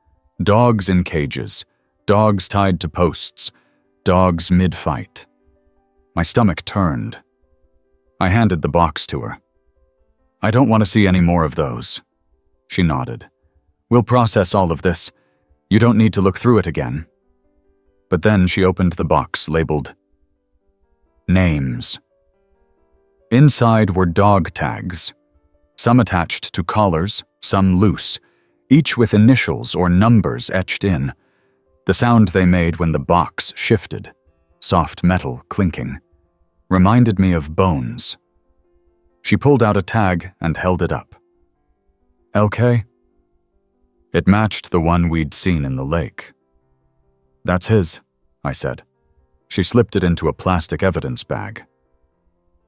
Dogs in cages, dogs tied to posts, dogs mid-fight. My stomach turned. I handed the box to her. "I don't want to see any more of those." She nodded. "We'll process all of this. You don't need to look through it again." But then she opened the box labeled Names. Inside were dog tags. Some attached to collars, some loose, each with initials or numbers etched in. The sound they made when the box shifted, soft metal clinking, reminded me of bones. She pulled out a tag and held it up. "LK?" It matched the one we'd seen in the lake. "That's his," I said. She slipped it into a plastic evidence bag.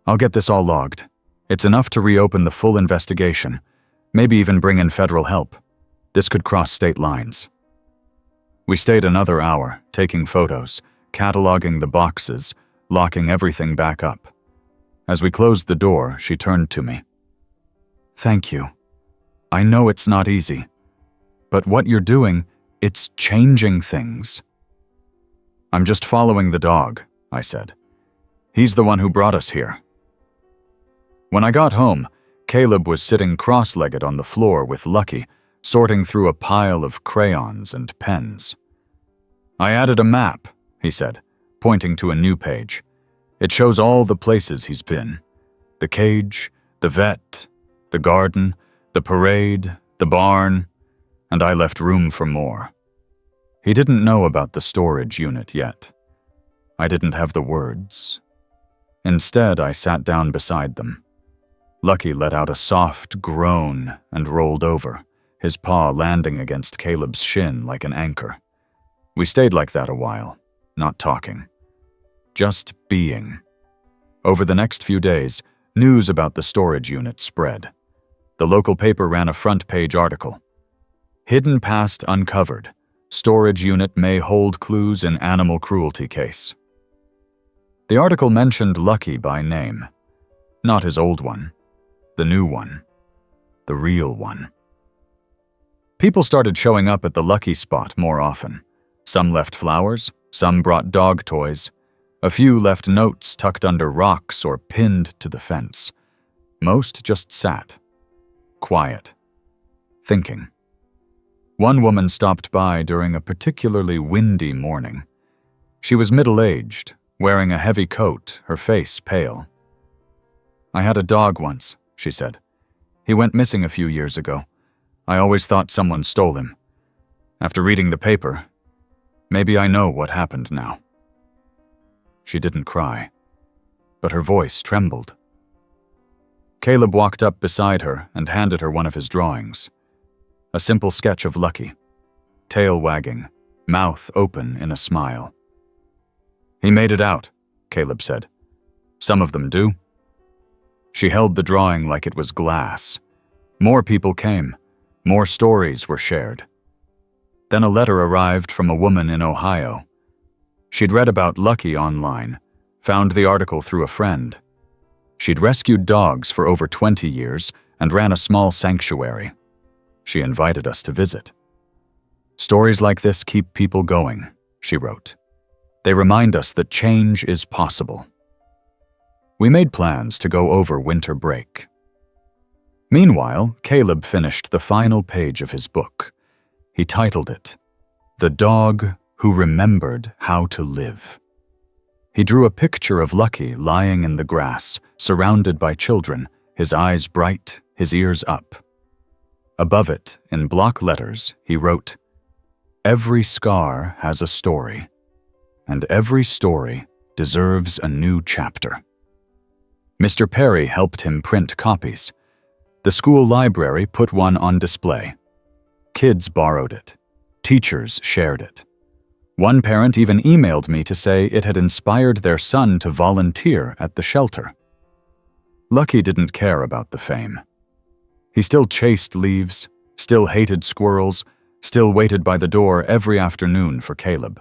"I'll get this all logged. It's enough to reopen the full investigation, maybe even bring in federal help. This could cross state lines." We stayed another hour, taking photos, cataloging the boxes, locking everything back up. As we closed the door, she turned to me. "Thank you. I know it's not easy, but what you're doing, it's changing things." "I'm just following the dog," I said. "He's the one who brought us here." When I got home, Caleb was sitting cross-legged on the floor with Lucky, sorting through a pile of crayons and pens. "I added a map," he said, pointing to a new page. "It shows all the places he's been. The cage, the vet, the garden, the parade, the barn, and I left room for more." He didn't know about the storage unit yet. I didn't have the words. Instead, I sat down beside them. Lucky let out a soft groan and rolled over, his paw landing against Caleb's shin like an anchor. We stayed like that a while, not talking. Just being. Over the next few days, news about the storage unit spread. The local paper ran a front-page article. "Hidden Past Uncovered. Storage Unit May Hold Clues in Animal Cruelty Case." The article mentioned Lucky by name. Not his old one. The new one. The real one. People started showing up at the Lucky spot more often. Some left flowers, some brought dog toys. A few left notes tucked under rocks or pinned to the fence. Most just sat. Quiet. Thinking. One woman stopped by during a particularly windy morning. She was middle-aged, wearing a heavy coat, her face pale. "I had a dog once," she said. "He went missing a few years ago. I always thought someone stole him. After reading the paper, maybe I know what happened now." She didn't cry, but her voice trembled. Caleb walked up beside her and handed her one of his drawings. A simple sketch of Lucky, tail wagging, mouth open in a smile. "He made it out," Caleb said. "Some of them do." She held the drawing like it was glass. More people came. More stories were shared. Then a letter arrived from a woman in Ohio. She'd read about Lucky online, found the article through a friend. She'd rescued dogs for over 20 years and ran a small sanctuary. She invited us to visit. "Stories like this keep people going," she wrote. "They remind us that change is possible." We made plans to go over winter break. Meanwhile, Caleb finished the final page of his book. He titled it, "The Dog Who Remembered How to Live." He drew a picture of Lucky lying in the grass, surrounded by children, his eyes bright, his ears up. Above it, in block letters, he wrote, "Every scar has a story, and every story deserves a new chapter." Mr. Perry helped him print copies. The school library put one on display. Kids borrowed it. Teachers shared it. One parent even emailed me to say it had inspired their son to volunteer at the shelter. Lucky didn't care about the fame. He still chased leaves, still hated squirrels, still waited by the door every afternoon for Caleb.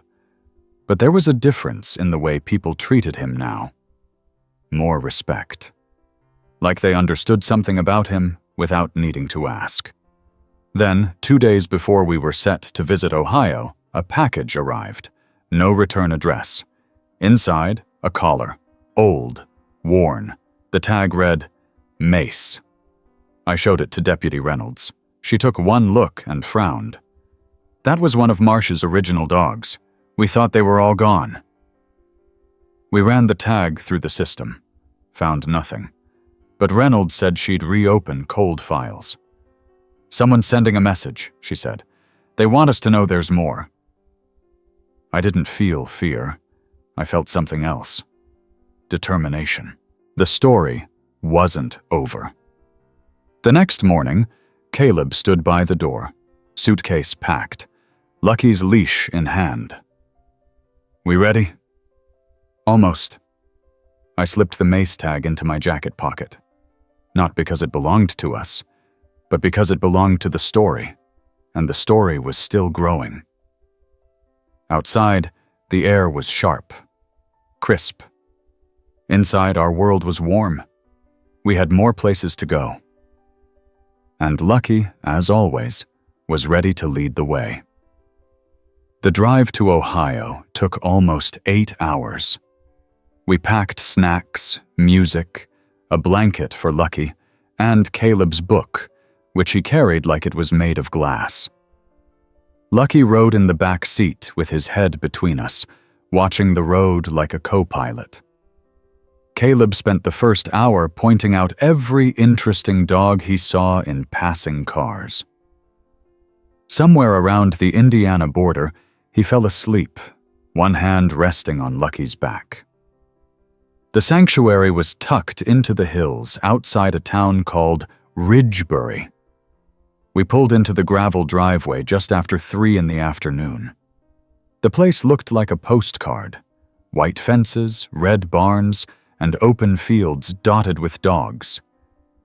But there was a difference in the way people treated him now. More respect. Like they understood something about him without needing to ask. Then, 2 days before we were set to visit Ohio, a package arrived. No return address. Inside, a collar. Old. Worn. The tag read, "Mace." I showed it to Deputy Reynolds. She took one look and frowned. "That was one of Marsh's original dogs. We thought they were all gone." We ran the tag through the system. Found nothing. But Reynolds said she'd reopen cold files. "Someone's sending a message," she said. "They want us to know there's more." I didn't feel fear. I felt something else. Determination. The story wasn't over. The next morning, Caleb stood by the door, suitcase packed, Lucky's leash in hand. "We ready?" "Almost." I slipped the Mace tag into my jacket pocket. Not because it belonged to us, but because it belonged to the story, and the story was still growing. Outside, the air was sharp, crisp. Inside, our world was warm. We had more places to go. And Lucky, as always, was ready to lead the way. The drive to Ohio took almost 8 hours. We packed snacks, music, a blanket for Lucky, and Caleb's book, which he carried like it was made of glass. Lucky rode in the back seat with his head between us, watching the road like a co-pilot. Caleb spent the first hour pointing out every interesting dog he saw in passing cars. Somewhere around the Indiana border, he fell asleep, one hand resting on Lucky's back. The sanctuary was tucked into the hills outside a town called Ridgebury. We pulled into the gravel driveway just after 3 in the afternoon. The place looked like a postcard. White fences, red barns, and open fields dotted with dogs.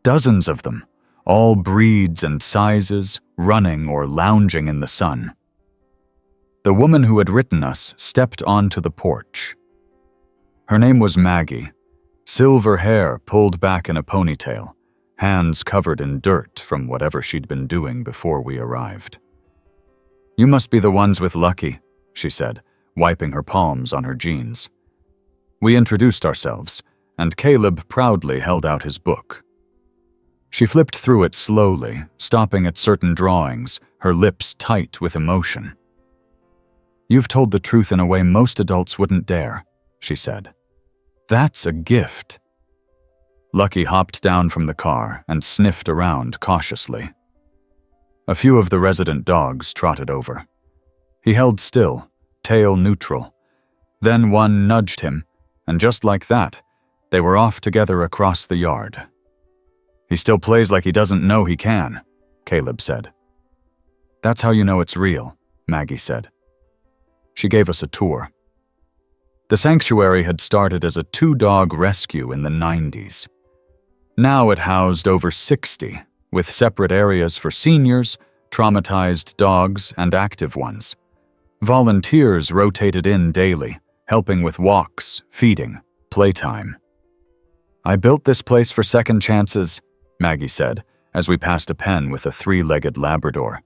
Dozens of them, all breeds and sizes, running or lounging in the sun. The woman who had written us stepped onto the porch. Her name was Maggie, silver hair pulled back in a ponytail, hands covered in dirt from whatever she'd been doing before we arrived. "You must be the ones with Lucky," she said, wiping her palms on her jeans. We introduced ourselves, and Caleb proudly held out his book. She flipped through it slowly, stopping at certain drawings, her lips tight with emotion. "You've told the truth in a way most adults wouldn't dare," she said. "That's a gift." Lucky hopped down from the car and sniffed around cautiously. A few of the resident dogs trotted over. He held still, tail neutral. Then one nudged him, and just like that, they were off together across the yard. "He still plays like he doesn't know he can," Caleb said. "That's how you know it's real," Maggie said. She gave us a tour. The sanctuary had started as a 2-dog rescue in the 90s. Now it housed over 60, with separate areas for seniors, traumatized dogs, and active ones. Volunteers rotated in daily, helping with walks, feeding, playtime. "I built this place for second chances," Maggie said, as we passed a pen with a 3-legged Labrador.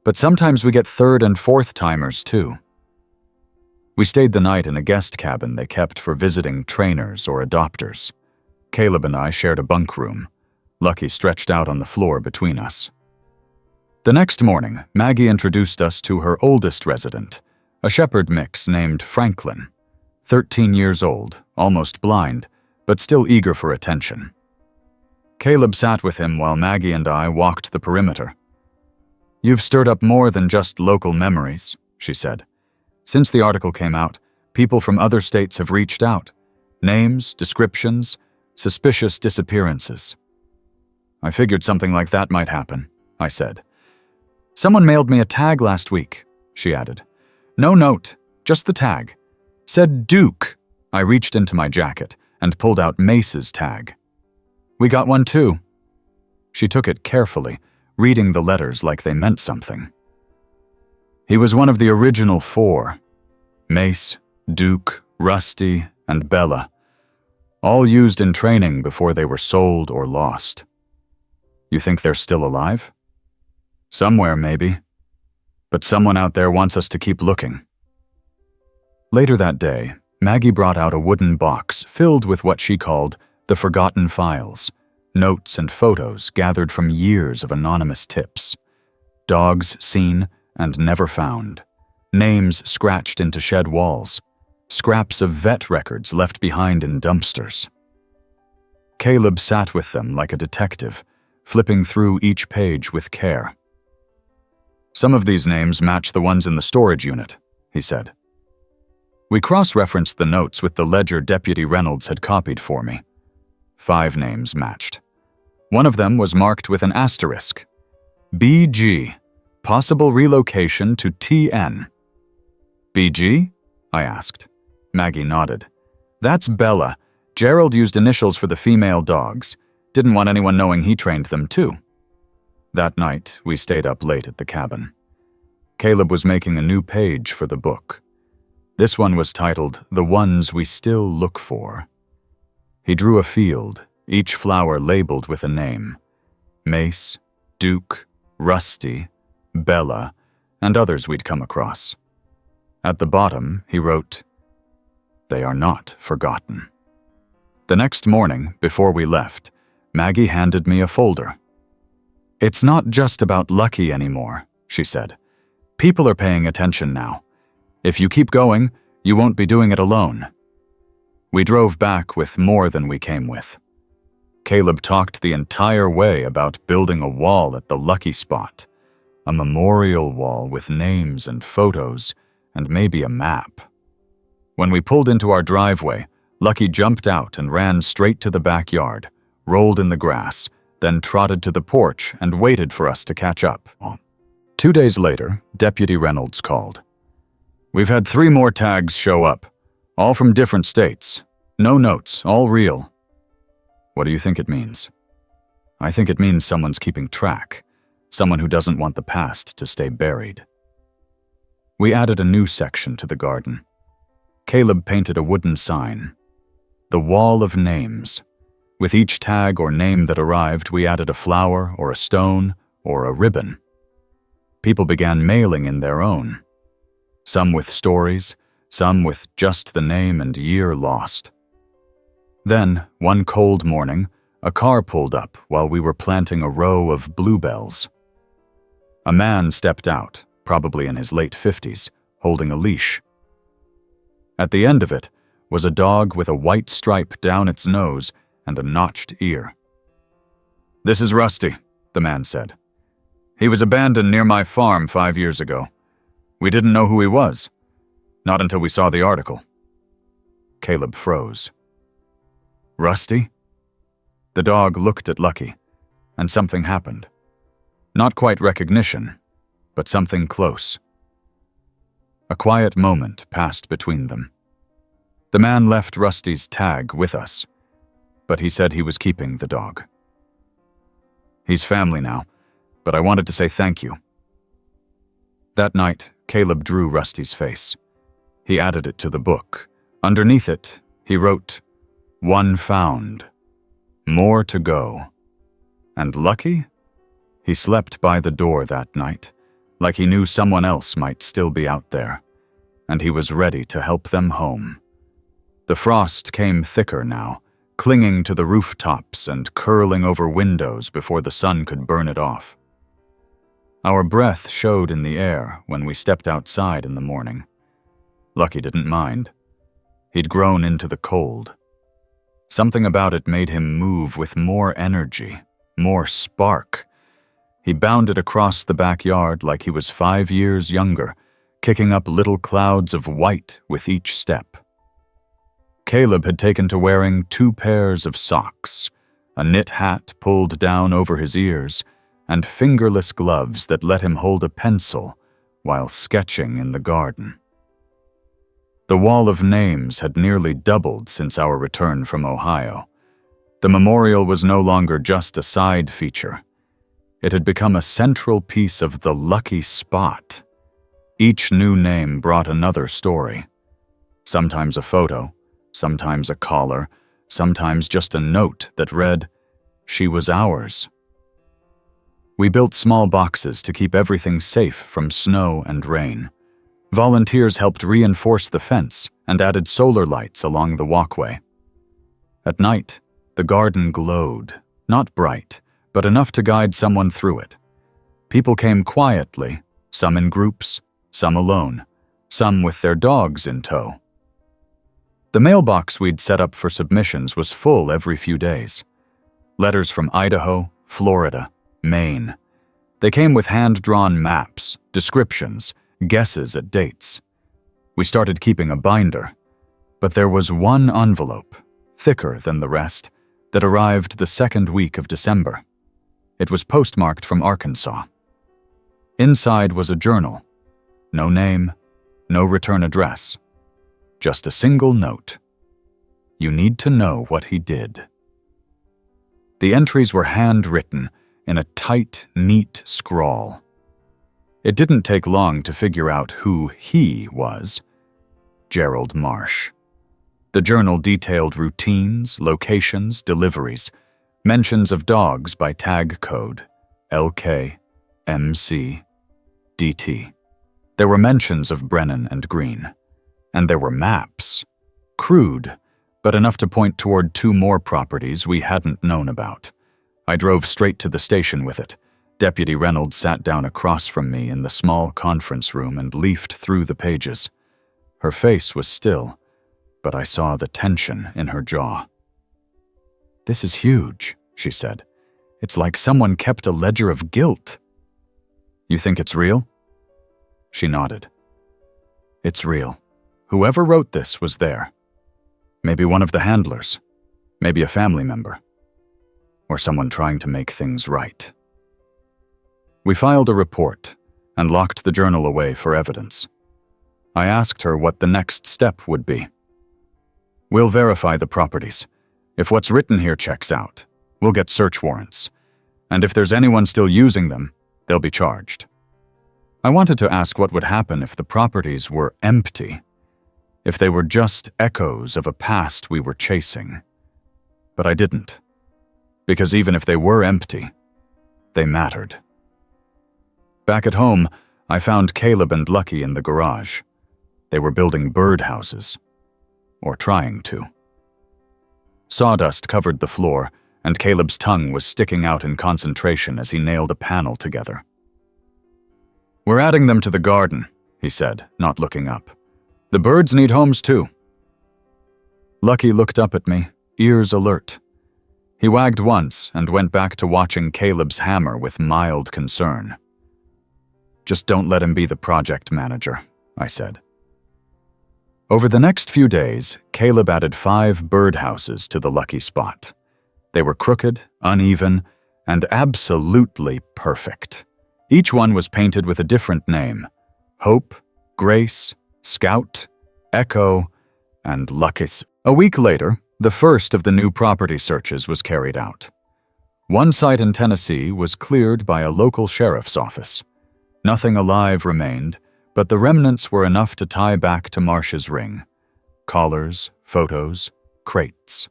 "But sometimes we get third and fourth timers, too." We stayed the night in a guest cabin they kept for visiting trainers or adopters. Caleb and I shared a bunk room. Lucky stretched out on the floor between us. The next morning, Maggie introduced us to her oldest resident, a shepherd mix named Franklin, 13 years old, almost blind, but still eager for attention. Caleb sat with him while Maggie and I walked the perimeter. "You've stirred up more than just local memories," she said. "Since the article came out, people from other states have reached out. Names, descriptions, suspicious disappearances." "I figured something like that might happen," I said. "Someone mailed me a tag last week," she added. "No note, just the tag. Said Duke." I reached into my jacket and pulled out Mace's tag. "We got one too." She took it carefully, reading the letters like they meant something. He was one of the original 4. Mace, Duke, Rusty, and Bella. All used in training before they were sold or lost. "You think they're still alive?" "Somewhere, maybe. But someone out there wants us to keep looking." Later that day, Maggie brought out a wooden box filled with what she called the forgotten files, notes and photos gathered from years of anonymous tips. Dogs seen and never found. Names scratched into shed walls. Scraps of vet records left behind in dumpsters. Caleb sat with them like a detective, flipping through each page with care. "Some of these names match the ones in the storage unit," he said. We cross-referenced the notes with the ledger Deputy Reynolds had copied for me. 5 names matched. One of them was marked with an asterisk. BG, possible relocation to TN. "BG?" I asked. Maggie nodded. "That's Bella. Gerald used initials for the female dogs. Didn't want anyone knowing he trained them too." That night, we stayed up late at the cabin. Caleb was making a new page for the book. This one was titled The Ones We Still Look For. He drew a field, each flower labeled with a name. Mace, Duke, Rusty, Bella, and others we'd come across. At the bottom, he wrote, "They are not forgotten." The next morning, before we left, Maggie handed me a folder. "It's not just about Lucky anymore," she said. "People are paying attention now. If you keep going, you won't be doing it alone." We drove back with more than we came with. Caleb talked the entire way about building a wall at the Lucky spot, a memorial wall with names and photos, and maybe a map. When we pulled into our driveway, Lucky jumped out and ran straight to the backyard, rolled in the grass, then trotted to the porch and waited for us to catch up. 2 days later, Deputy Reynolds called. "We've had 3 more tags show up, all from different states. No notes, all real." "What do you think it means?" "I think it means someone's keeping track, someone who doesn't want the past to stay buried." We added a new section to the garden. Caleb painted a wooden sign. The Wall of Names. With each tag or name that arrived, we added a flower or a stone or a ribbon. People began mailing in their own. Some with stories, some with just the name and year lost. Then, one cold morning, A car pulled up while we were planting a row of bluebells. A man stepped out, probably in his late 50s, holding a leash. At the end of it was a dog with a white stripe down its nose and a notched ear. "This is Rusty," the man said. "He was abandoned near my farm 5 years ago. We didn't know who he was. Not until we saw the article." Caleb froze. "Rusty?" The dog looked at Lucky, and something happened. Not quite recognition, but something close. A quiet moment passed between them. The man left Rusty's tag with us, but he said he was keeping the dog. "He's family now, but I wanted to say thank you." That night, Caleb drew Rusty's face. He added it to the book. Underneath it, he wrote, "One found. More to go." And Lucky? He slept by the door that night, like he knew someone else might still be out there, and he was ready to help them home. The frost came thicker now, clinging to the rooftops and curling over windows before the sun could burn it off. Our breath showed in the air when we stepped outside in the morning. Lucky didn't mind. He'd grown into the cold. Something about it made him move with more energy, more spark. He bounded across the backyard like he was 5 years younger, kicking up little clouds of white with each step. Caleb had taken to wearing 2 pairs of socks, a knit hat pulled down over his ears, and fingerless gloves that let him hold a pencil while sketching in the garden. The wall of names had nearly doubled since our return from Ohio. The memorial was no longer just a side feature. It had become a central piece of the lucky spot. Each new name brought another story. Sometimes a photo, sometimes a collar, sometimes just a note that read, "She was ours." We built small boxes to keep everything safe from snow and rain. Volunteers helped reinforce the fence and added solar lights along the walkway. At night, the garden glowed, not bright, but enough to guide someone through it. People came quietly, some in groups, some alone, some with their dogs in tow. The mailbox we'd set up for submissions was full every few days. Letters from Idaho, Florida, Maine. They came with hand-drawn maps, descriptions, guesses at dates. We started keeping a binder, but there was one envelope, thicker than the rest, that arrived the second week of December. It was postmarked from Arkansas. Inside was a journal. No name, no return address. Just a single note. You need to know what he did. The entries were handwritten in a tight, neat scrawl. It didn't take long to figure out who he was. Gerald Marsh. The journal detailed routines, locations, deliveries, mentions of dogs by tag code, LK, MC, DT. There were mentions of Brennan and Green. And there were maps. Crude, but enough to point toward 2 more properties we hadn't known about. I drove straight to the station with it. Deputy Reynolds sat down across from me in the small conference room and leafed through the pages. Her face was still, but I saw the tension in her jaw. "This is huge," she said. "It's like someone kept a ledger of guilt." "You think it's real?" She nodded. "It's real. Whoever wrote this was there. Maybe one of the handlers. Maybe a family member. Or someone trying to make things right." We filed a report and locked the journal away for evidence. I asked her what the next step would be. "We'll verify the properties. If what's written here checks out, we'll get search warrants. And if there's anyone still using them, they'll be charged." I wanted to ask what would happen if the properties were empty, if they were just echoes of a past we were chasing. But I didn't. Because even if they were empty, they mattered. Back at home, I found Caleb and Lucky in the garage. They were building birdhouses. Or trying to. Sawdust covered the floor, and Caleb's tongue was sticking out in concentration as he nailed a panel together. "We're adding them to the garden," he said, not looking up. "The birds need homes too." Lucky looked up at me, ears alert. He wagged once and went back to watching Caleb's hammer with mild concern. "Just don't let him be the project manager," I said. Over the next few days, Caleb added 5 birdhouses to the lucky spot. They were crooked, uneven, and absolutely perfect. Each one was painted with a different name: Hope, Grace, Scout, Echo, and Lucky's. A week later, the first of the new property searches was carried out. One site in Tennessee was cleared by a local sheriff's office. Nothing alive remained, but the remnants were enough to tie back to Marsh's ring: collars, photos, crates.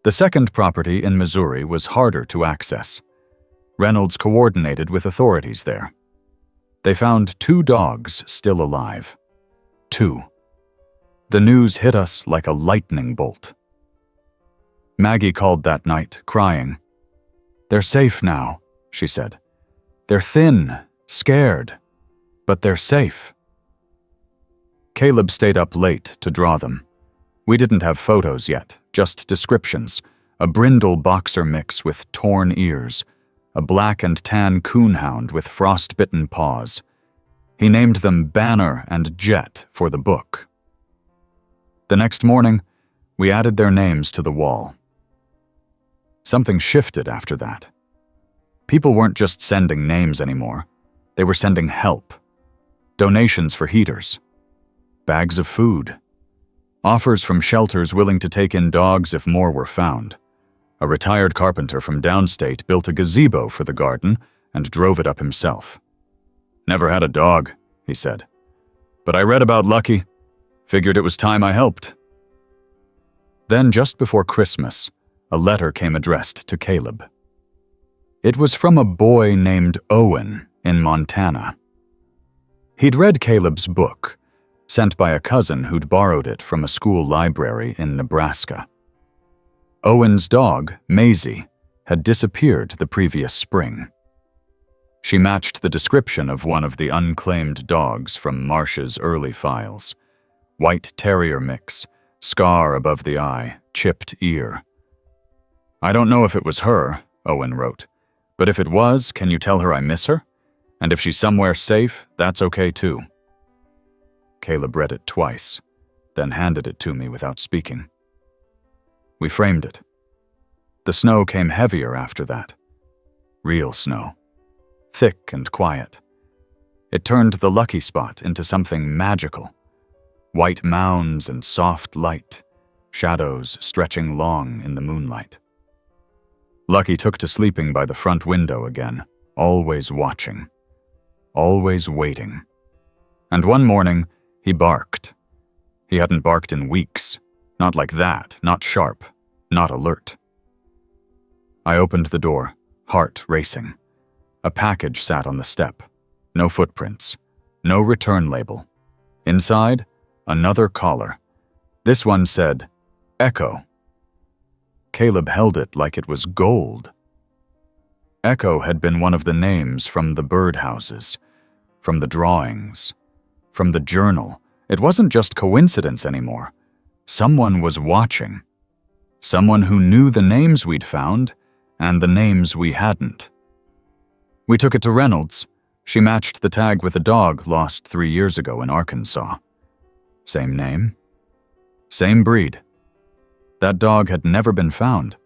The second property in Missouri was harder to access. Reynolds coordinated with authorities there. They found 2 dogs still alive. 2. The news hit us like a lightning bolt. Maggie called that night, crying. "They're safe now," she said. "They're thin, scared, but they're safe." Caleb stayed up late to draw them. We didn't have photos yet, just descriptions: a brindle boxer mix with torn ears, a black and tan coonhound with frostbitten paws. He named them Banner and Jet for the book. The next morning, we added their names to the wall. Something shifted after that. People weren't just sending names anymore. They were sending help. Donations for heaters. Bags of food. Offers from shelters willing to take in dogs if more were found. A retired carpenter from downstate built a gazebo for the garden and drove it up himself. "Never had a dog," he said. "But I read about Lucky. Figured it was time I helped." Then, just before Christmas, a letter came addressed to Caleb. It was from a boy named Owen in Montana. He'd read Caleb's book, sent by a cousin who'd borrowed it from a school library in Nebraska. Owen's dog, Maisie, had disappeared the previous spring. She matched the description of one of the unclaimed dogs from Marsh's early files. White terrier mix, scar above the eye, chipped ear. "I don't know if it was her," Owen wrote, "but if it was, can you tell her I miss her? And if she's somewhere safe, that's okay too." Caleb read it twice, then handed it to me without speaking. We framed it. The snow came heavier after that. Real snow. Thick and quiet. It turned the lucky spot into something magical. White mounds and soft light, shadows stretching long in the moonlight. Lucky took to sleeping by the front window again, always watching. Always waiting. And one morning, he barked. He hadn't barked in weeks. Not like that, not sharp, not alert. I opened the door, heart racing. A package sat on the step. No footprints. No return label. Inside, another collar. This one said, Echo. Caleb held it like it was gold. Echo had been one of the names from the birdhouses, from the drawings, from the journal. It wasn't just coincidence anymore. Someone was watching. Someone who knew the names we'd found and the names we hadn't. We took it to Reynolds. She matched the tag with a dog lost 3 years ago in Arkansas. Same name. Same breed. That dog had never been found.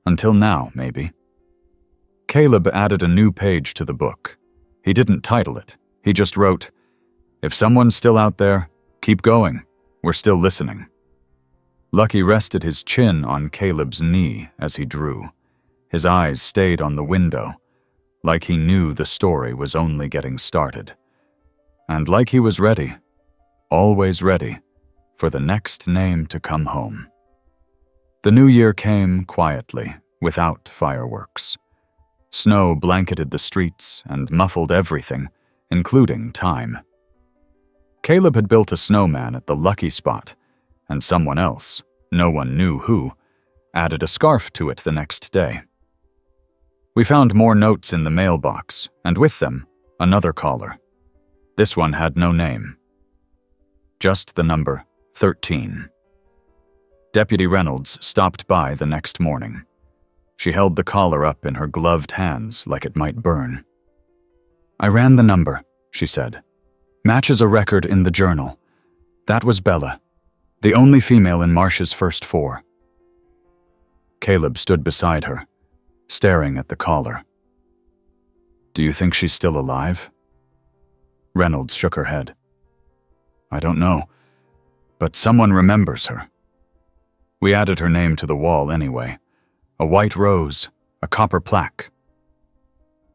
Until now, maybe. Caleb added a new page to the book. He didn't title it. He just wrote, "If someone's still out there, keep going. We're still listening." Lucky rested his chin on Caleb's knee as he drew. His eyes stayed on the window, like he knew the story was only getting started. And like he was ready, always ready, for the next name to come home. The new year came quietly, without fireworks. Snow blanketed the streets and muffled everything, including time. Caleb had built a snowman at the lucky spot, and someone else, no one knew who, added a scarf to it the next day. We found more notes in the mailbox, and with them, another collar. This one had no name. Just the number 13. Deputy Reynolds stopped by the next morning. She held the collar up in her gloved hands like it might burn. "I ran the number," she said. "Matches a record in the journal. That was Bella, the only female in Marsh's first 4. Caleb stood beside her, staring at the collar. "Do you think she's still alive?" Reynolds shook her head. "I don't know, but someone remembers her." We added her name to the wall anyway. A white rose, a copper plaque.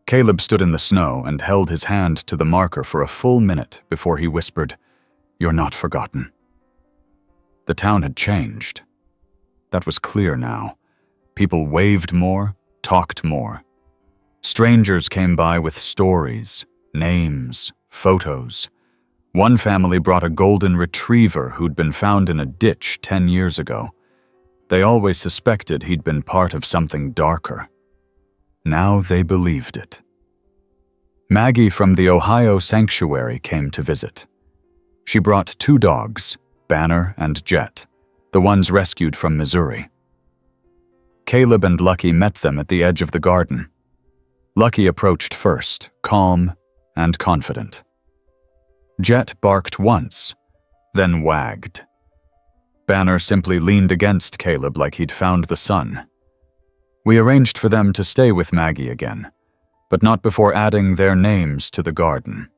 Caleb stood in the snow and held his hand to the marker for a full minute before he whispered, "You're not forgotten." The town had changed. That was clear now. People waved more, talked more. Strangers came by with stories, names, photos. One family brought a golden retriever who'd been found in a ditch 10 years ago. They always suspected he'd been part of something darker. Now they believed it. Maggie from the Ohio Sanctuary came to visit. She brought 2 dogs, Banner and Jet, the ones rescued from Missouri. Caleb and Lucky met them at the edge of the garden. Lucky approached first, calm and confident. Jet barked once, then wagged. Banner simply leaned against Caleb like he'd found the sun. We arranged for them to stay with Maggie again, but not before adding their names to the garden.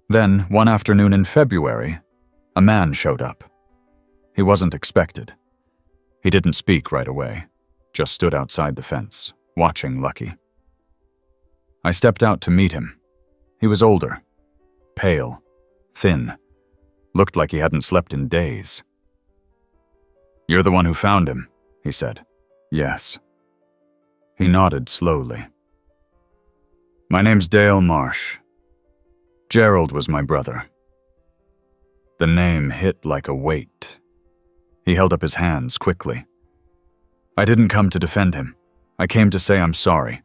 Then, one afternoon in February, a man showed up. He wasn't expected. He didn't speak right away, just stood outside the fence, watching Lucky. I stepped out to meet him. He was older, pale, thin, looked like he hadn't slept in days. "You're the one who found him," he said. "Yes." He nodded slowly. "My name's Dale Marsh. Gerald was my brother." The name hit like a weight. He held up his hands quickly. "I didn't come to defend him. I came to say I'm sorry."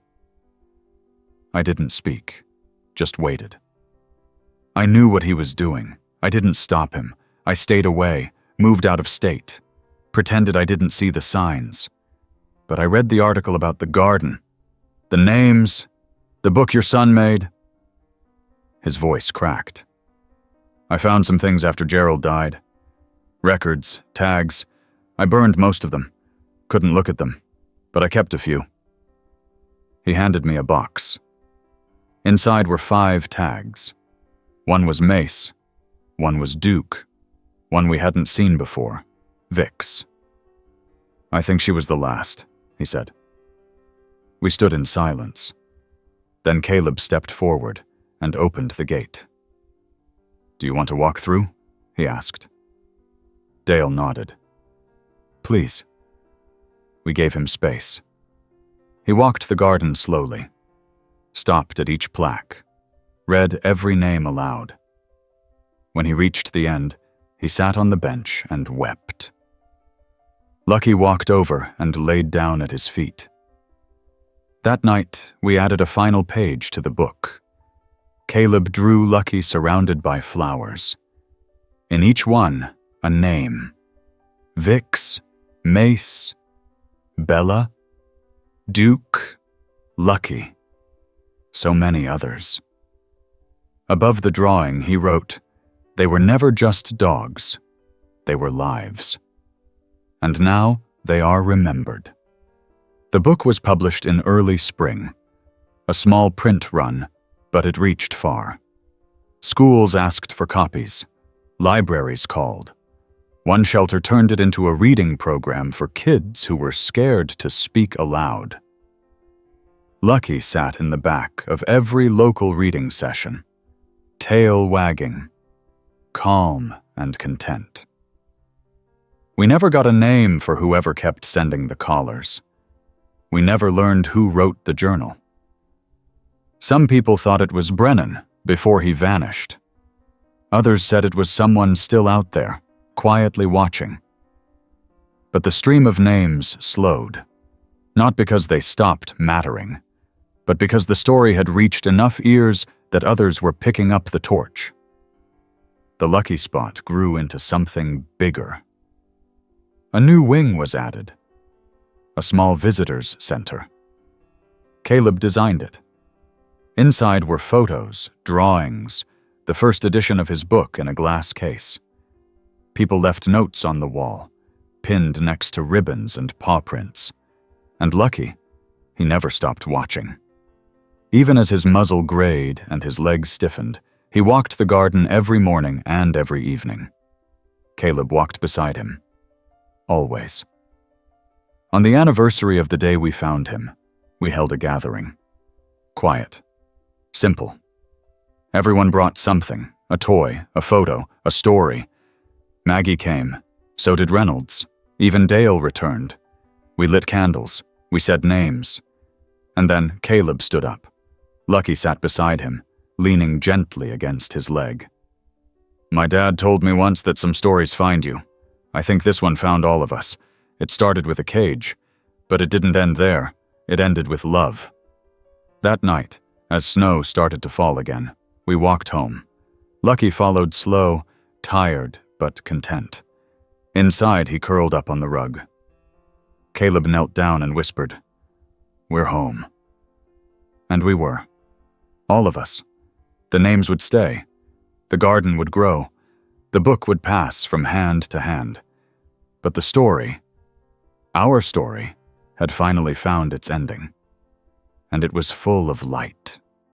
I didn't speak, just waited. I knew what he was doing. I didn't stop him. I stayed away, moved out of state, pretended I didn't see the signs. But I read the article about the garden, the names, the book your son made. His voice cracked. "I found some things after Gerald died. Records, tags. I burned most of them. Couldn't look at them, but I kept a few." He handed me a box. Inside were 5 tags. One was Mace, one was Duke, one we hadn't seen before, Vix. "I think she was the last," he said. We stood in silence. Then Caleb stepped forward and opened the gate. "Do you want to walk through?" he asked. Dale nodded. "Please." We gave him space. He walked the garden slowly, stopped at each plaque, read every name aloud. When he reached the end, he sat on the bench and wept. Lucky walked over and laid down at his feet. That night, we added a final page to the book. Caleb drew Lucky surrounded by flowers. In each one, a name. Vix, Mace, Bella, Duke, Lucky. So many others. Above the drawing, he wrote, "They were never just dogs. They were lives. And now they are remembered." The book was published in early spring. A small print run, but it reached far. Schools asked for copies. Libraries called. One shelter turned it into a reading program for kids who were scared to speak aloud. Lucky sat in the back of every local reading session, tail wagging, calm and content. We never got a name for whoever kept sending the callers. We never learned who wrote the journal. Some people thought it was Brennan before he vanished. Others said it was someone still out there, quietly watching. But the stream of names slowed, not because they stopped mattering, but because the story had reached enough ears that others were picking up the torch. The Lucky Spot grew into something bigger. A new wing was added, a small visitors center. Caleb designed it. Inside were photos, drawings, the first edition of his book in a glass case. People left notes on the wall, pinned next to ribbons and paw prints. And Lucky, he never stopped watching. Even as his muzzle grayed and his legs stiffened, he walked the garden every morning and every evening. Caleb walked beside him. Always. On the anniversary of the day we found him, we held a gathering. Quiet. Simple. Everyone brought something, a toy, a photo, a story. Maggie came. So did Reynolds. Even Dale returned. We lit candles. We said names. And then Caleb stood up. Lucky sat beside him, leaning gently against his leg. My dad told me once that some stories find you. I think this one found all of us. It started with a cage, but it didn't end there. It ended with love. That night, as snow started to fall again, we walked home. Lucky followed slow, tired but content. Inside, he curled up on the rug. Caleb knelt down and whispered, "We're home." And we were. All of us. The names would stay. The garden would grow. The book would pass from hand to hand. But the story, our story, had finally found its ending. And it was full of light.